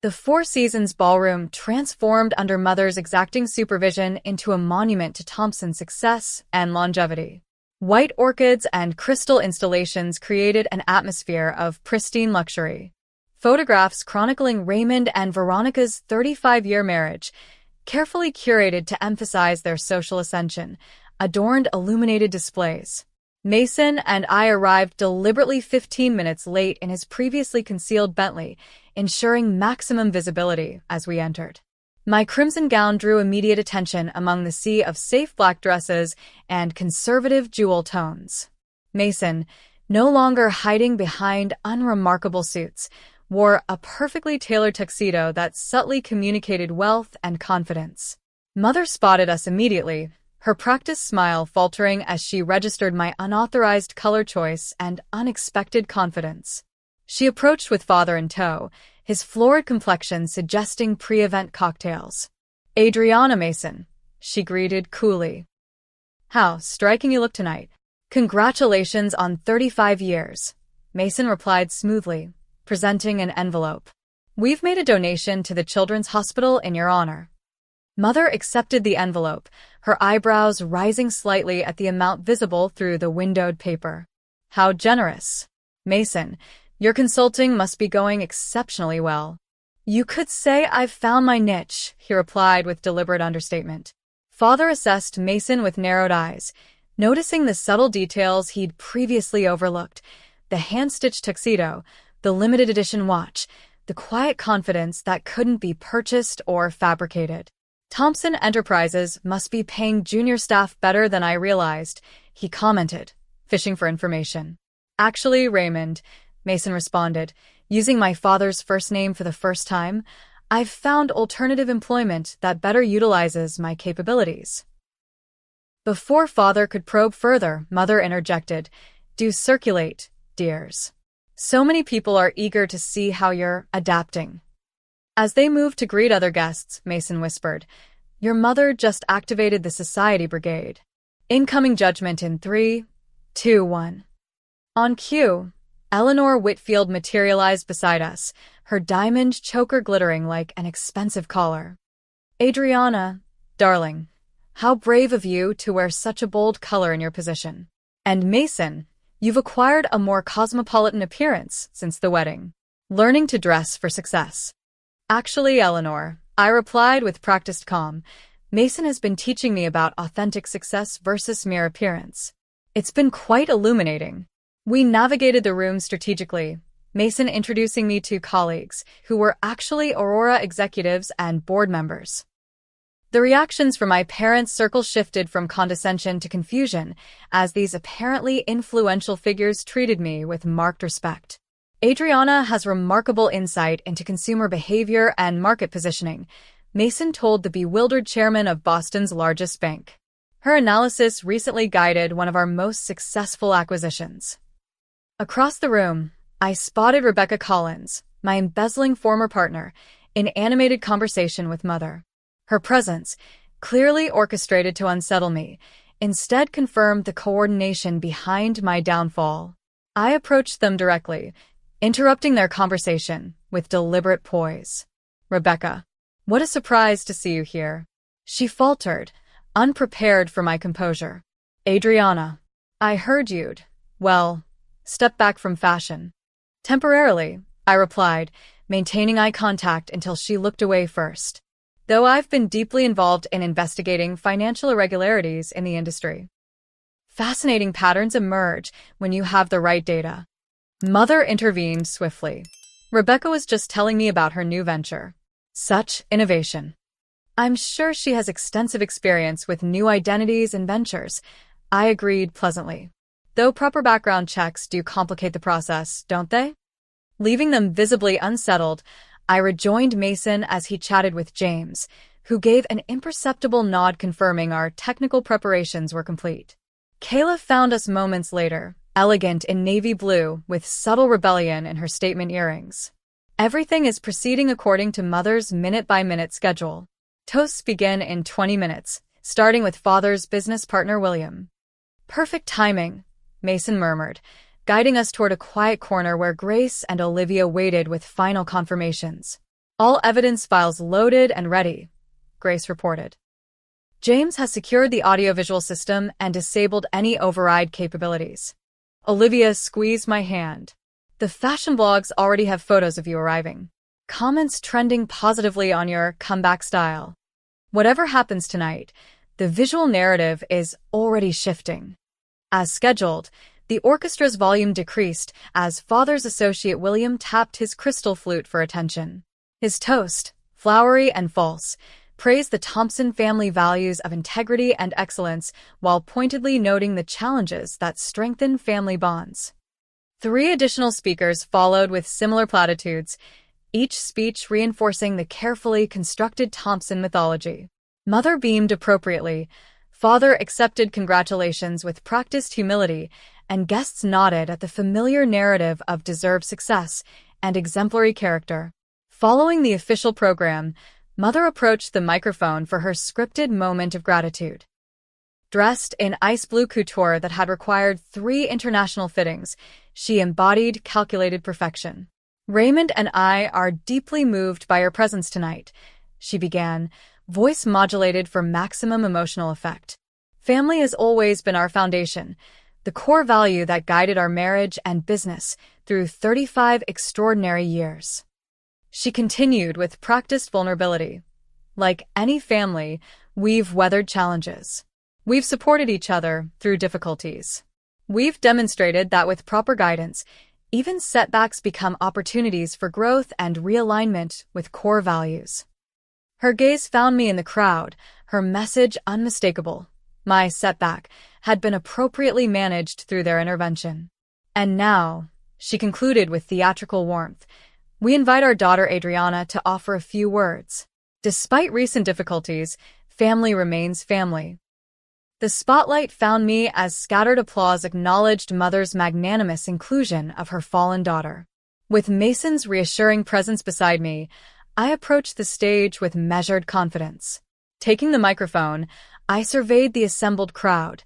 The Four Seasons Ballroom transformed under Mother's exacting supervision into a monument to Thompson's success and longevity. White orchids and crystal installations created an atmosphere of pristine luxury. Photographs chronicling Raymond and Veronica's 35-year marriage, carefully curated to emphasize their social ascension, adorned illuminated displays. Mason and I arrived deliberately 15 minutes late in his previously concealed Bentley, ensuring maximum visibility as we entered. My crimson gown drew immediate attention among the sea of safe black dresses and conservative jewel tones. Mason, no longer hiding behind unremarkable suits, wore a perfectly tailored tuxedo that subtly communicated wealth and confidence. Mother spotted us immediately, her practiced smile faltering as she registered my unauthorized color choice and unexpected confidence. She approached with father in tow, his florid complexion suggesting pre-event cocktails. "Adriana Mason," she greeted coolly. "How striking you look tonight." "Congratulations on 35 years," Mason replied smoothly, presenting an envelope. "We've made a donation to the Children's Hospital in your honor." Mother accepted the envelope, her eyebrows rising slightly at the amount visible through the windowed paper. "How generous. Mason, your consulting must be going exceptionally well." "You could say I've found my niche," he replied with deliberate understatement. Father assessed Mason with narrowed eyes, noticing the subtle details he'd previously overlooked: the hand-stitched tuxedo, the limited edition watch, the quiet confidence that couldn't be purchased or fabricated. "Thompson Enterprises must be paying junior staff better than I realized," he commented, fishing for information. "Actually, Raymond," Mason responded, using my father's first name for the first time, "I've found alternative employment that better utilizes my capabilities." Before father could probe further, Mother interjected, "Do circulate, dears. So many people are eager to see how you're adapting." As they moved to greet other guests, Mason whispered, "Your mother just activated the Society Brigade. Incoming judgment in 3, 2, 1. On cue, Eleanor Whitfield materialized beside us, her diamond choker glittering like an expensive collar. "Adriana, darling, how brave of you to wear such a bold color in your position. And Mason, you've acquired a more cosmopolitan appearance since the wedding. Learning to dress for success." "Actually, Eleanor," I replied with practiced calm, "Mason has been teaching me about authentic success versus mere appearance. It's been quite illuminating." We navigated the room strategically, Mason introducing me to colleagues who were actually Aurora executives and board members. The reactions from my parents' circle shifted from condescension to confusion as these apparently influential figures treated me with marked respect. "Adriana has remarkable insight into consumer behavior and market positioning," Mason told the bewildered chairman of Boston's largest bank. "Her analysis recently guided one of our most successful acquisitions." Across the room, I spotted Rebecca Collins, my embezzling former partner, in animated conversation with Mother. Her presence, clearly orchestrated to unsettle me, instead confirmed the coordination behind my downfall. I approached them directly, interrupting their conversation with deliberate poise. "Rebecca, what a surprise to see you here," she faltered, unprepared for my composure. "Adriana, I heard you'd, well, step back from fashion." "Temporarily," I replied, maintaining eye contact until she looked away first. though I've been deeply involved in investigating financial irregularities in the industry. Fascinating patterns emerge when you have the right data. Mother intervened swiftly. Rebecca was just telling me about her new venture. Such innovation. I'm sure she has extensive experience with new identities and ventures. I agreed pleasantly. Though proper background checks do complicate the process, don't they? Leaving them visibly unsettled, I rejoined Mason as he chatted with James, who gave an imperceptible nod confirming our technical preparations were complete. Kayla found us moments later, elegant in navy blue with subtle rebellion in her statement earrings. Everything is proceeding according to Mother's minute-by-minute schedule. Toasts begin in 20 minutes, starting with Father's business partner William. Perfect timing, Mason murmured, guiding us toward a quiet corner where Grace and Olivia waited with final confirmations. All evidence files loaded and ready, Grace reported. James has secured the audiovisual system and disabled any override capabilities. Olivia squeezed my hand. The fashion blogs already have photos of you arriving. Comments trending positively on your comeback style. Whatever happens tonight, the visual narrative is already shifting. As scheduled, the orchestra's volume decreased as Father's associate William tapped his crystal flute for attention. His toast, flowery and false, praised the Thompson family values of integrity and excellence while pointedly noting the challenges that strengthen family bonds. 3 additional speakers followed with similar platitudes, each speech reinforcing the carefully constructed Thompson mythology. Mother beamed appropriately, Father accepted congratulations with practiced humility, and guests nodded at the familiar narrative of deserved success and exemplary character. Following the official program, Mother approached the microphone for her scripted moment of gratitude. Dressed in ice blue couture that had required 3 international fittings, she embodied calculated perfection. Raymond and I are deeply moved by your presence tonight, she began, voice modulated for maximum emotional effect. Family has always been our foundation, the core value that guided our marriage and business through 35 extraordinary years. She continued with practiced vulnerability. Like any family, we've weathered challenges. We've supported each other through difficulties. We've demonstrated that with proper guidance, even setbacks become opportunities for growth and realignment with core values. Her gaze found me in the crowd, her message unmistakable. My setback had been appropriately managed through their intervention. And now, she concluded with theatrical warmth, we invite our daughter Adriana to offer a few words. Despite recent difficulties, family remains family. The spotlight found me as scattered applause acknowledged Mother's magnanimous inclusion of her fallen daughter. With Mason's reassuring presence beside me, I approached the stage with measured confidence. Taking the microphone, I surveyed the assembled crowd,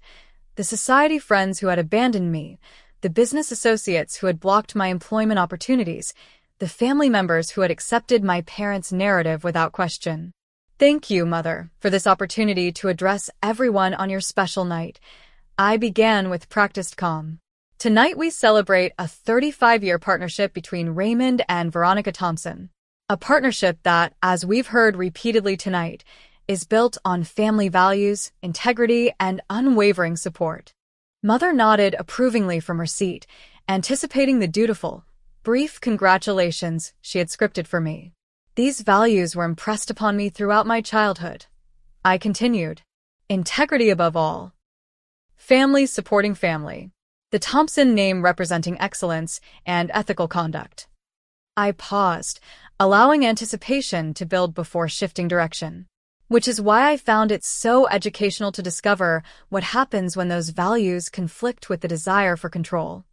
the society friends who had abandoned me, the business associates who had blocked my employment opportunities, the family members who had accepted my parents' narrative without question. Thank you, Mother, for this opportunity to address everyone on your special night. I began with practiced calm. Tonight we celebrate a 35-year partnership between Raymond and Veronica Thompson. A partnership that, as we've heard repeatedly tonight, is built on family values, integrity, and unwavering support. Mother nodded approvingly from her seat, anticipating the dutiful, brief congratulations she had scripted for me. These values were impressed upon me throughout my childhood. I continued. Integrity above all. Family supporting family. The Thompson name representing excellence and ethical conduct. I paused, allowing anticipation to build before shifting direction. Which is why I found it so educational to discover what happens when those values conflict with the desire for control.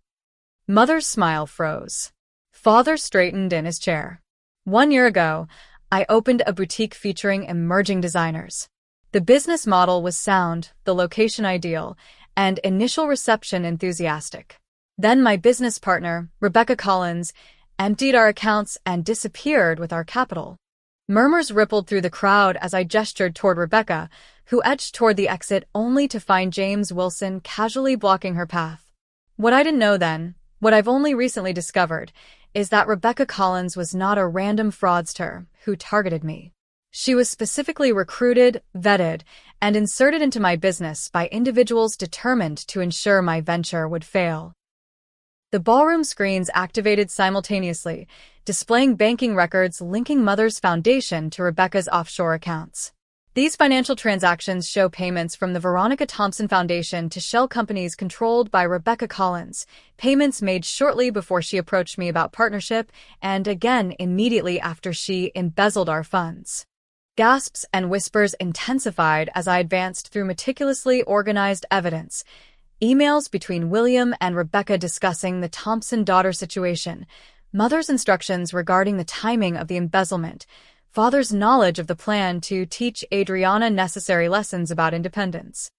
Mother's smile froze. Father straightened in his chair. 1 year ago, I opened a boutique featuring emerging designers. The business model was sound, the location ideal, and initial reception enthusiastic. Then my business partner, Rebecca Collins, emptied our accounts and disappeared with our capital. Murmurs rippled through the crowd as I gestured toward Rebecca, who edged toward the exit only to find James Wilson casually blocking her path. What I didn't know then, what I've only recently discovered, is that Rebecca Collins was not a random fraudster who targeted me. She was specifically recruited, vetted, and inserted into my business by individuals determined to ensure my venture would fail. The ballroom screens activated simultaneously, displaying banking records linking Mother's foundation to Rebecca's offshore accounts. These financial transactions show payments from the Veronica Thompson Foundation to shell companies controlled by Rebecca Collins, payments made shortly before she approached me about partnership, and again immediately after she embezzled our funds. Gasps and whispers intensified as I advanced through meticulously organized evidence. Emails between William and Rebecca discussing the Thompson daughter situation, Mother's instructions regarding the timing of the embezzlement, Father's knowledge of the plan to teach Adriana necessary lessons about independence.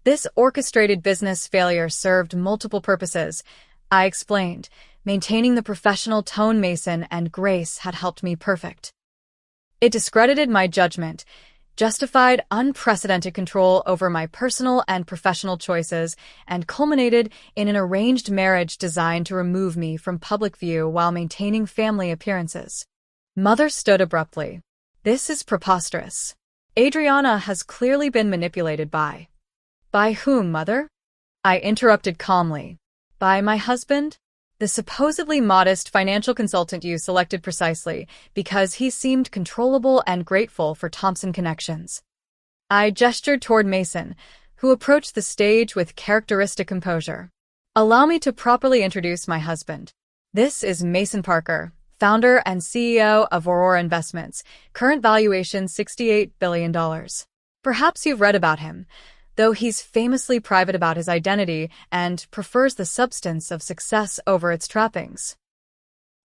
This orchestrated business failure served multiple purposes, I explained, maintaining the professional tone Mason and Grace had helped me perfect. It discredited my judgment, justified unprecedented control over my personal and professional choices, and culminated in an arranged marriage designed to remove me from public view while maintaining family appearances. Mother stood abruptly. This is preposterous. Adriana has clearly been manipulated by. By whom, Mother? I interrupted calmly. By my husband? The supposedly modest financial consultant you selected precisely because he seemed controllable and grateful for Thompson connections. I gestured toward Mason, who approached the stage with characteristic composure. Allow me to properly introduce my husband. This is Mason Parker, founder and CEO of Aurora Investments, current valuation $68 billion. Perhaps you've read about him, though he's famously private about his identity and prefers the substance of success over its trappings.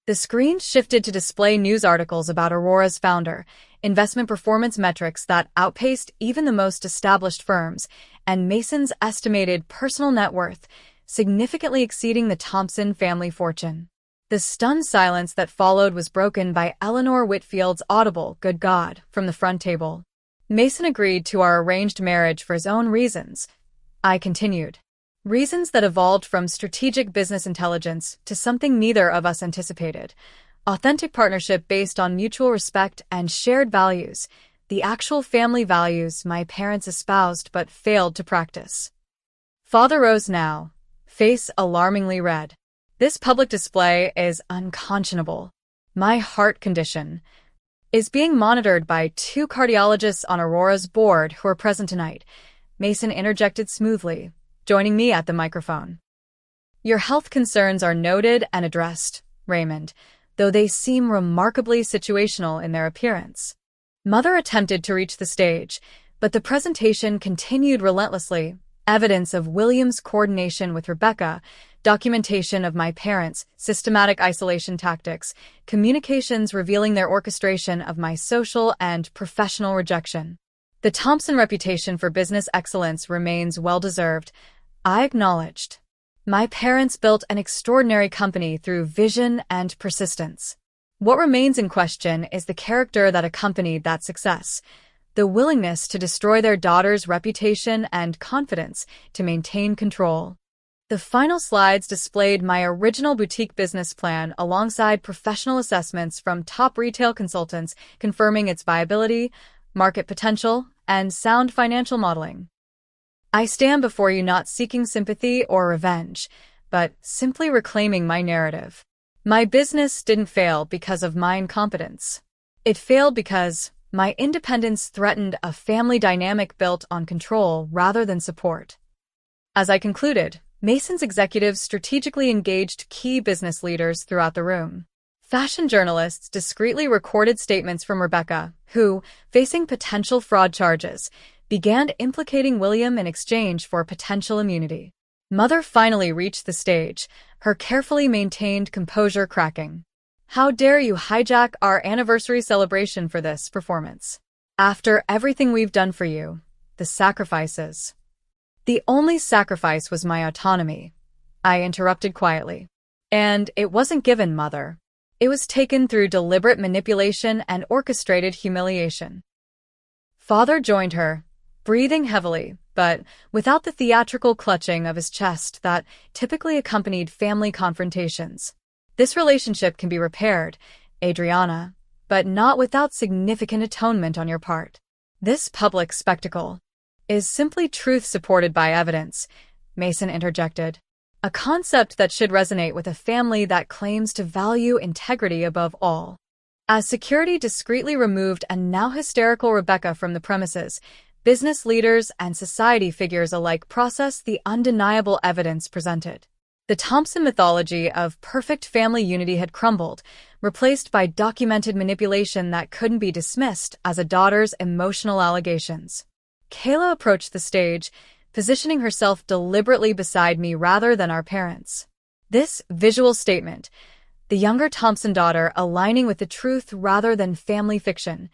The screen shifted to display news articles about Aurora's founder, investment performance metrics that outpaced even the most established firms, and Mason's estimated personal net worth, significantly exceeding the Thompson family fortune. The stunned silence that followed was broken by Eleanor Whitfield's audible, "Good God," from the front table. Mason agreed to our arranged marriage for his own reasons, I continued. Reasons that evolved from strategic business intelligence to something neither of us anticipated. Authentic partnership based on mutual respect and shared values, the actual family values my parents espoused but failed to practice. Father rose now, face alarmingly red. This public display is unconscionable. My heart condition is being monitored by 2 cardiologists on Aurora's board who are present tonight, Mason interjected smoothly, joining me at the microphone. Your health concerns are noted and addressed, Raymond, though they seem remarkably situational in their appearance. Mother attempted to reach the stage, but the presentation continued relentlessly, evidence of William's coordination with Rebecca, documentation of my parents' systematic isolation tactics, communications revealing their orchestration of my social and professional rejection. The Thompson reputation for business excellence remains well-deserved, I acknowledged. My parents built an extraordinary company through vision and persistence. What remains in question is the character that accompanied that success, the willingness to destroy their daughter's reputation and confidence to maintain control. The final slides displayed my original boutique business plan alongside professional assessments from top retail consultants confirming its viability, market potential, and sound financial modeling. I stand before you not seeking sympathy or revenge, but simply reclaiming my narrative. My business didn't fail because of my incompetence. It failed because my independence threatened a family dynamic built on control rather than support. As I concluded, Mason's executives strategically engaged key business leaders throughout the room. Fashion journalists discreetly recorded statements from Rebecca, who, facing potential fraud charges, began implicating William in exchange for potential immunity. Mother finally reached the stage, her carefully maintained composure cracking. How dare you hijack our anniversary celebration for this performance? After everything we've done for you, the sacrifices. The only sacrifice was my autonomy, I interrupted quietly. And it wasn't given, Mother. It was taken through deliberate manipulation and orchestrated humiliation. Father joined her, breathing heavily, but without the theatrical clutching of his chest that typically accompanied family confrontations. This relationship can be repaired, Adriana, but not without significant atonement on your part. This public spectacle is simply truth supported by evidence, Mason interjected. A concept that should resonate with a family that claims to value integrity above all. As security discreetly removed a now hysterical Rebecca from the premises, business leaders and society figures alike processed the undeniable evidence presented. The Thompson mythology of perfect family unity had crumbled, replaced by documented manipulation that couldn't be dismissed as a daughter's emotional allegations. Kayla approached the stage, positioning herself deliberately beside me rather than our parents. This visual statement, the younger Thompson daughter aligning with the truth rather than family fiction,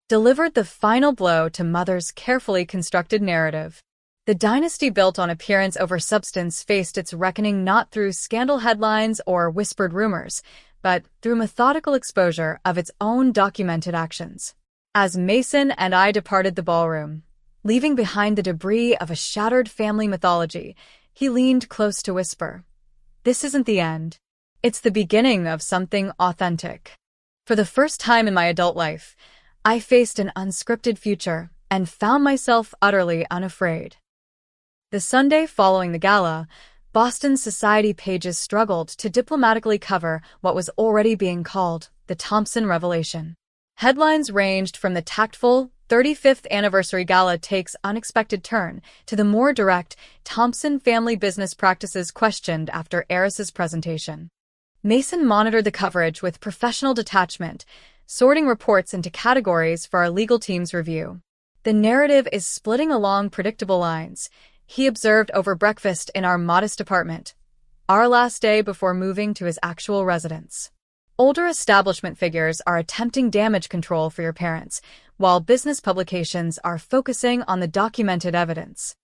delivered the final blow to Mother's carefully constructed narrative. The dynasty built on appearance over substance faced its reckoning not through scandal headlines or whispered rumors, but through methodical exposure of its own documented actions. As Mason and I departed the ballroom, leaving behind the debris of a shattered family mythology, he leaned close to whisper, "This isn't the end. It's the beginning of something authentic." For the first time in my adult life, I faced an unscripted future and found myself utterly unafraid. The Sunday following the gala, Boston's society pages struggled to diplomatically cover what was already being called the Thompson revelation. Headlines ranged from the tactful 35th anniversary gala takes unexpected turn to the more direct Thompson family business practices questioned after heiress's presentation. Mason monitored the coverage with professional detachment, sorting reports into categories for our legal team's review. "The narrative is splitting along predictable lines," he observed over breakfast in our modest apartment, our last day before moving to his actual residence. "Older establishment figures are attempting damage control for your parents, while business publications are focusing on the documented evidence."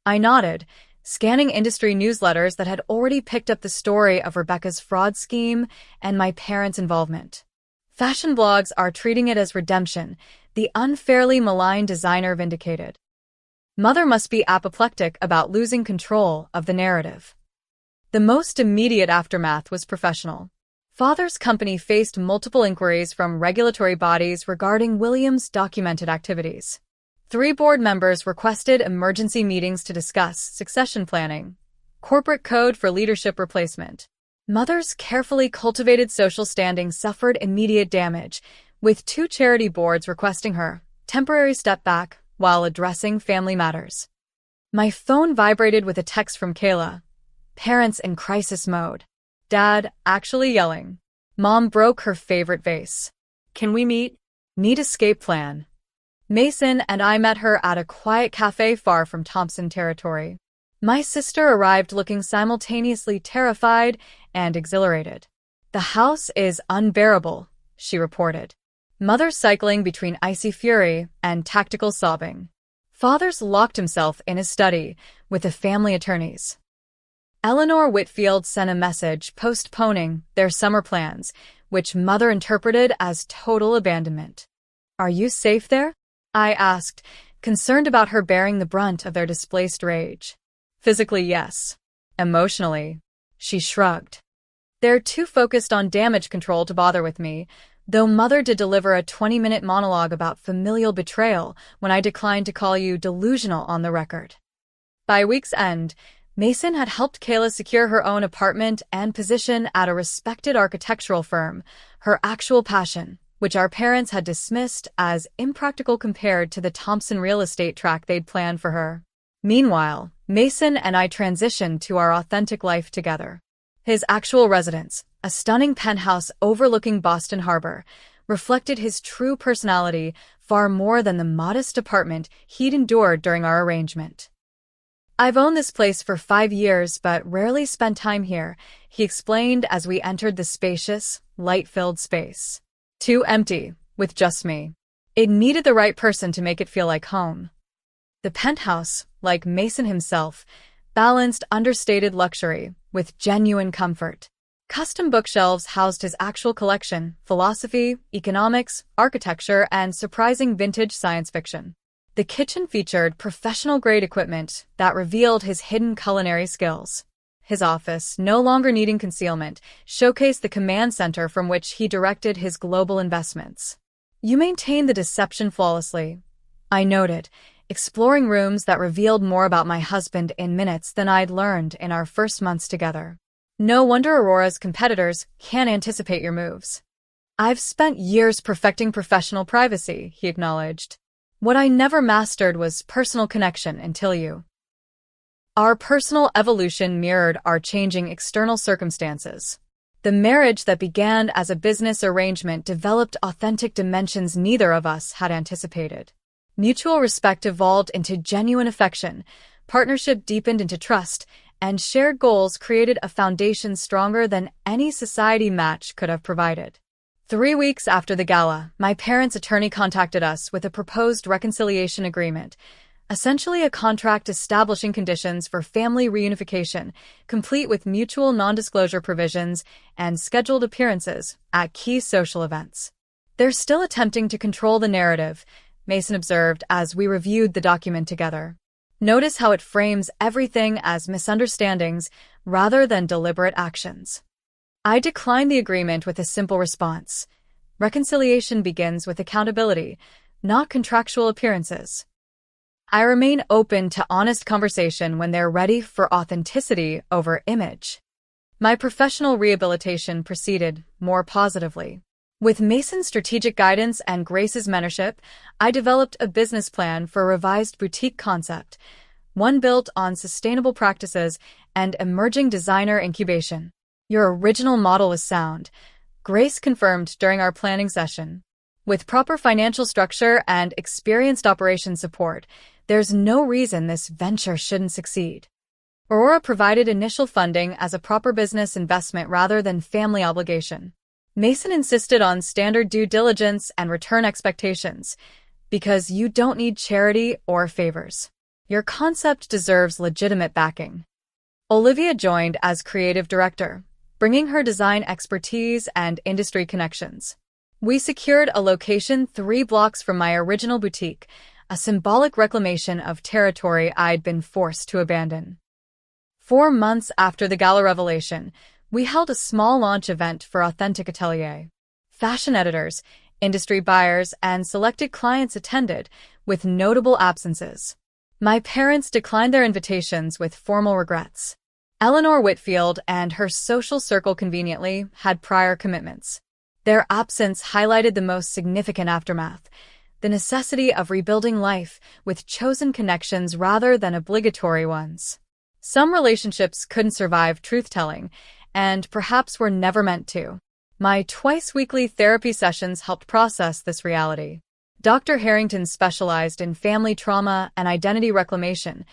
I nodded, scanning industry newsletters that had already picked up the story of Rebecca's fraud scheme and my parents' involvement. Fashion blogs are treating it as redemption, the unfairly maligned designer vindicated. Mother must be apoplectic about losing control of the narrative. The most immediate aftermath was professional. Father's company faced multiple inquiries from regulatory bodies regarding Williams' documented activities. 3 board members requested emergency meetings to discuss succession planning, corporate code for leadership replacement. Mother's carefully cultivated social standing suffered immediate damage, with 2 charity boards requesting her temporary step back while addressing family matters. My phone vibrated with a text from Kayla, parents in crisis mode. Dad actually yelling. Mom broke her favorite vase. Can we meet? Need escape plan. Mason and I met her at a quiet cafe far from Thompson territory. My sister arrived looking simultaneously terrified and exhilarated. "The house is unbearable," she reported. Mother cycling between icy fury and tactical sobbing. Father's locked himself in his study with the family attorneys. Eleanor Whitfield sent a message postponing their summer plans, which Mother interpreted as total abandonment. "Are you safe there?" I asked, concerned about her bearing the brunt of their displaced rage. "Physically, yes. Emotionally," she shrugged. "They're too focused on damage control to bother with me," though Mother did deliver a 20-minute monologue about familial betrayal when I declined to call you delusional on the record. By week's end, Mason had helped Kayla secure her own apartment and position at a respected architectural firm, her actual passion, which our parents had dismissed as impractical compared to the Thompson real estate track they'd planned for her. Meanwhile, Mason and I transitioned to our authentic life together. His actual residence, a stunning penthouse overlooking Boston Harbor, reflected his true personality far more than the modest apartment he'd endured during our arrangement. "I've owned this place for 5 years but rarely spent time here," he explained as we entered the spacious, light-filled space. "Too empty, with just me. It needed the right person to make it feel like home." The penthouse, like Mason himself, balanced understated luxury with genuine comfort. Custom bookshelves housed his actual collection, philosophy, economics, architecture, and surprising vintage science fiction. The kitchen featured professional-grade equipment that revealed his hidden culinary skills. his office, no longer needing concealment, showcased the command center from which he directed his global investments. You maintained the deception flawlessly, I noted, exploring rooms that revealed more about my husband in minutes than I'd learned in our first months together. No wonder Aurora's competitors can't anticipate your moves. I've spent years perfecting professional privacy, he acknowledged. What I never mastered was personal connection until you. Our personal evolution mirrored our changing external circumstances. The marriage that began as a business arrangement developed authentic dimensions neither of us had anticipated. Mutual respect evolved into genuine affection, partnership deepened into trust, and shared goals created a foundation stronger than any society match could have provided. 3 weeks after the gala, my parents' attorney contacted us with a proposed reconciliation agreement, essentially a contract establishing conditions for family reunification, complete with mutual non-disclosure provisions and scheduled appearances at key social events. They're still attempting to control the narrative, Mason observed as we reviewed the document together. Notice how it frames everything as misunderstandings rather than deliberate actions. I declined the agreement with a simple response. Reconciliation begins with accountability, not contractual appearances. I remain open to honest conversation when they're ready for authenticity over image. My professional rehabilitation proceeded more positively. With Mason's strategic guidance and Grace's mentorship, I developed a business plan for a revised boutique concept, one built on sustainable practices and emerging designer incubation. Your original model is sound, Grace confirmed during our planning session. With proper financial structure and experienced operations support, there's no reason this venture shouldn't succeed. Aurora provided initial funding as a proper business investment rather than family obligation. Mason insisted on standard due diligence and return expectations, because you don't need charity or favors. Your concept deserves legitimate backing. Olivia joined as creative director, bringing her design expertise and industry connections. We secured a location 3 blocks from my original boutique, a symbolic reclamation of territory I'd been forced to abandon. 4 months after the gala revelation, we held a small launch event for Authentic Atelier. Fashion editors, industry buyers, and selected clients attended, with notable absences. My parents declined their invitations with formal regrets. Eleanor Whitfield and her social circle conveniently had prior commitments. Their absence highlighted the most significant aftermath, the necessity of rebuilding life with chosen connections rather than obligatory ones. Some relationships couldn't survive truth-telling, and perhaps were never meant to. My twice-weekly therapy sessions helped process this reality. Dr. Harrington specialized in family trauma and identity reclamation,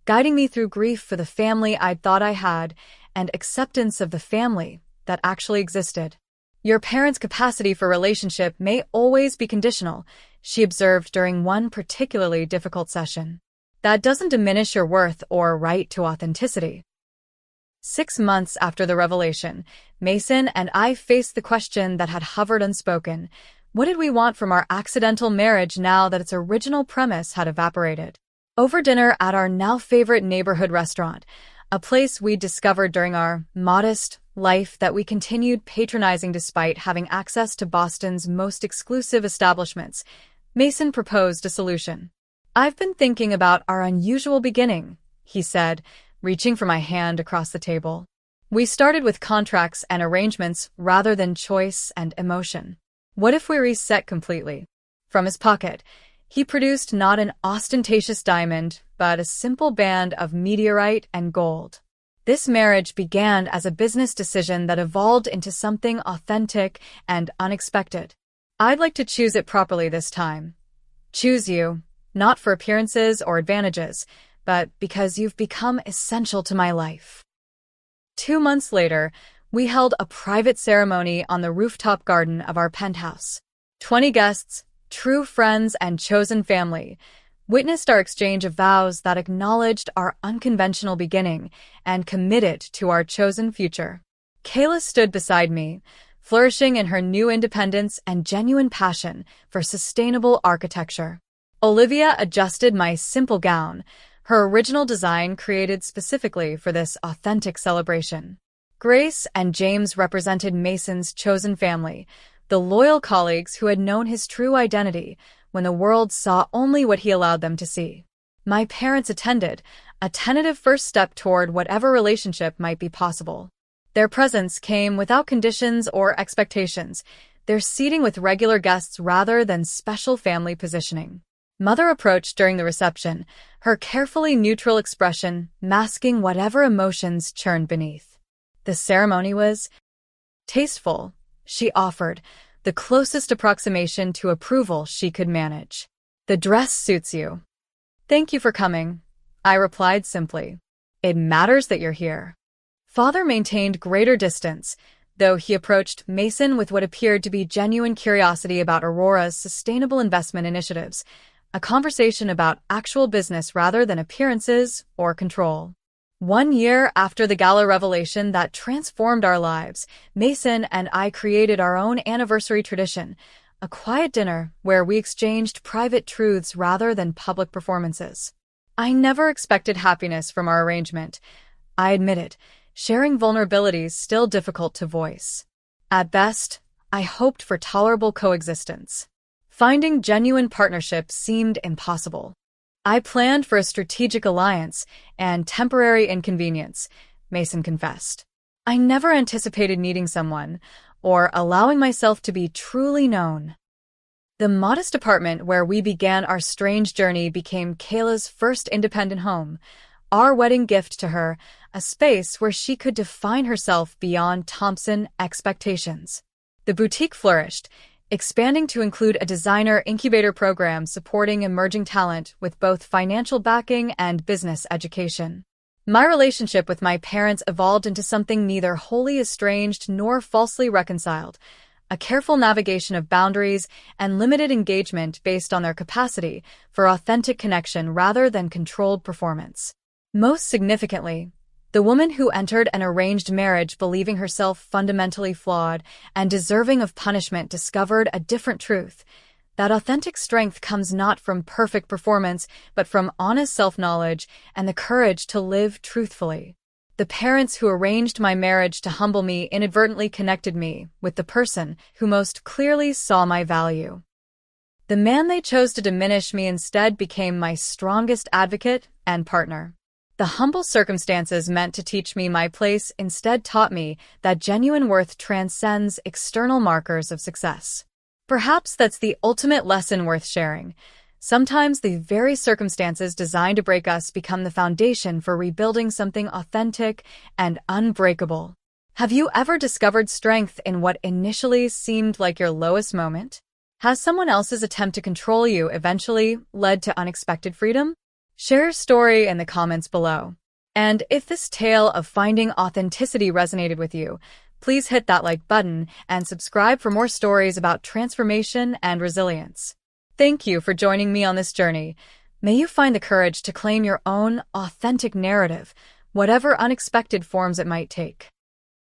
guiding me through grief for the family I'd thought I had and acceptance of the family that actually existed. Your parents' capacity for relationship may always be conditional, she observed during one particularly difficult session. That doesn't diminish your worth or right to authenticity. 6 months after the revelation, Mason and I faced the question that had hovered unspoken. What did we want from our accidental marriage now that its original premise had evaporated? Over dinner at our now favorite neighborhood restaurant, a place we discovered during our modest life that we continued patronizing despite having access to Boston's most exclusive establishments, Mason proposed a solution. I've been thinking about our unusual beginning, he said, reaching for my hand across the table. We started with contracts and arrangements rather than choice and emotion. What if we reset completely? From his pocket, he produced not an ostentatious diamond, but a simple band of meteorite and gold. This marriage began as a business decision that evolved into something authentic and unexpected. I'd like to choose it properly this time. Choose you, not for appearances or advantages, but because you've become essential to my life. 2 months later, we held a private ceremony on the rooftop garden of our penthouse. 20 guests, true friends and chosen family, witnessed our exchange of vows that acknowledged our unconventional beginning and committed to our chosen future. Kayla stood beside me, flourishing in her new independence and genuine passion for sustainable architecture. Olivia adjusted my simple gown, her original design created specifically for this authentic celebration. Grace and James represented Mason's chosen family, the loyal colleagues who had known his true identity when the world saw only what he allowed them to see. My parents attended, a tentative first step toward whatever relationship might be possible. Their presence came without conditions or expectations, their seating with regular guests rather than special family positioning. Mother approached during the reception, her carefully neutral expression masking whatever emotions churned beneath. The ceremony was tasteful, she offered, the closest approximation to approval she could manage. The dress suits you. Thank you for coming, I replied simply. It matters that you're here. Father maintained greater distance, though he approached Mason with what appeared to be genuine curiosity about Aurora's sustainable investment initiatives, a conversation about actual business rather than appearances or control. 1 year after the gala revelation that transformed our lives, Mason and I created our own anniversary tradition, a quiet dinner where we exchanged private truths rather than public performances. I never expected happiness from our arrangement, I admitted, sharing vulnerabilities still difficult to voice. At best, I hoped for tolerable coexistence. Finding genuine partnership seemed impossible. I planned for a strategic alliance and temporary inconvenience, Mason confessed. I never anticipated needing someone or allowing myself to be truly known. The modest apartment where we began our strange journey became Kayla's first independent home, our wedding gift to her, a space where she could define herself beyond Thompson expectations. The boutique flourished, expanding to include a designer incubator program supporting emerging talent with both financial backing and business education. My relationship with my parents evolved into something neither wholly estranged nor falsely reconciled, a careful navigation of boundaries and limited engagement based on their capacity for authentic connection rather than controlled performance. Most significantly, the woman who entered an arranged marriage believing herself fundamentally flawed and deserving of punishment discovered a different truth, that authentic strength comes not from perfect performance but from honest self-knowledge and the courage to live truthfully. The parents who arranged my marriage to humble me inadvertently connected me with the person who most clearly saw my value. The man they chose to diminish me instead became my strongest advocate and partner. The humble circumstances meant to teach me my place instead taught me that genuine worth transcends external markers of success. Perhaps that's the ultimate lesson worth sharing. Sometimes the very circumstances designed to break us become the foundation for rebuilding something authentic and unbreakable. Have you ever discovered strength in what initially seemed like your lowest moment? Has someone else's attempt to control you eventually led to unexpected freedom? Share your story in the comments below. And if this tale of finding authenticity resonated with you, please hit that like button and subscribe for more stories about transformation and resilience. Thank you for joining me on this journey. May you find the courage to claim your own authentic narrative, whatever unexpected forms it might take.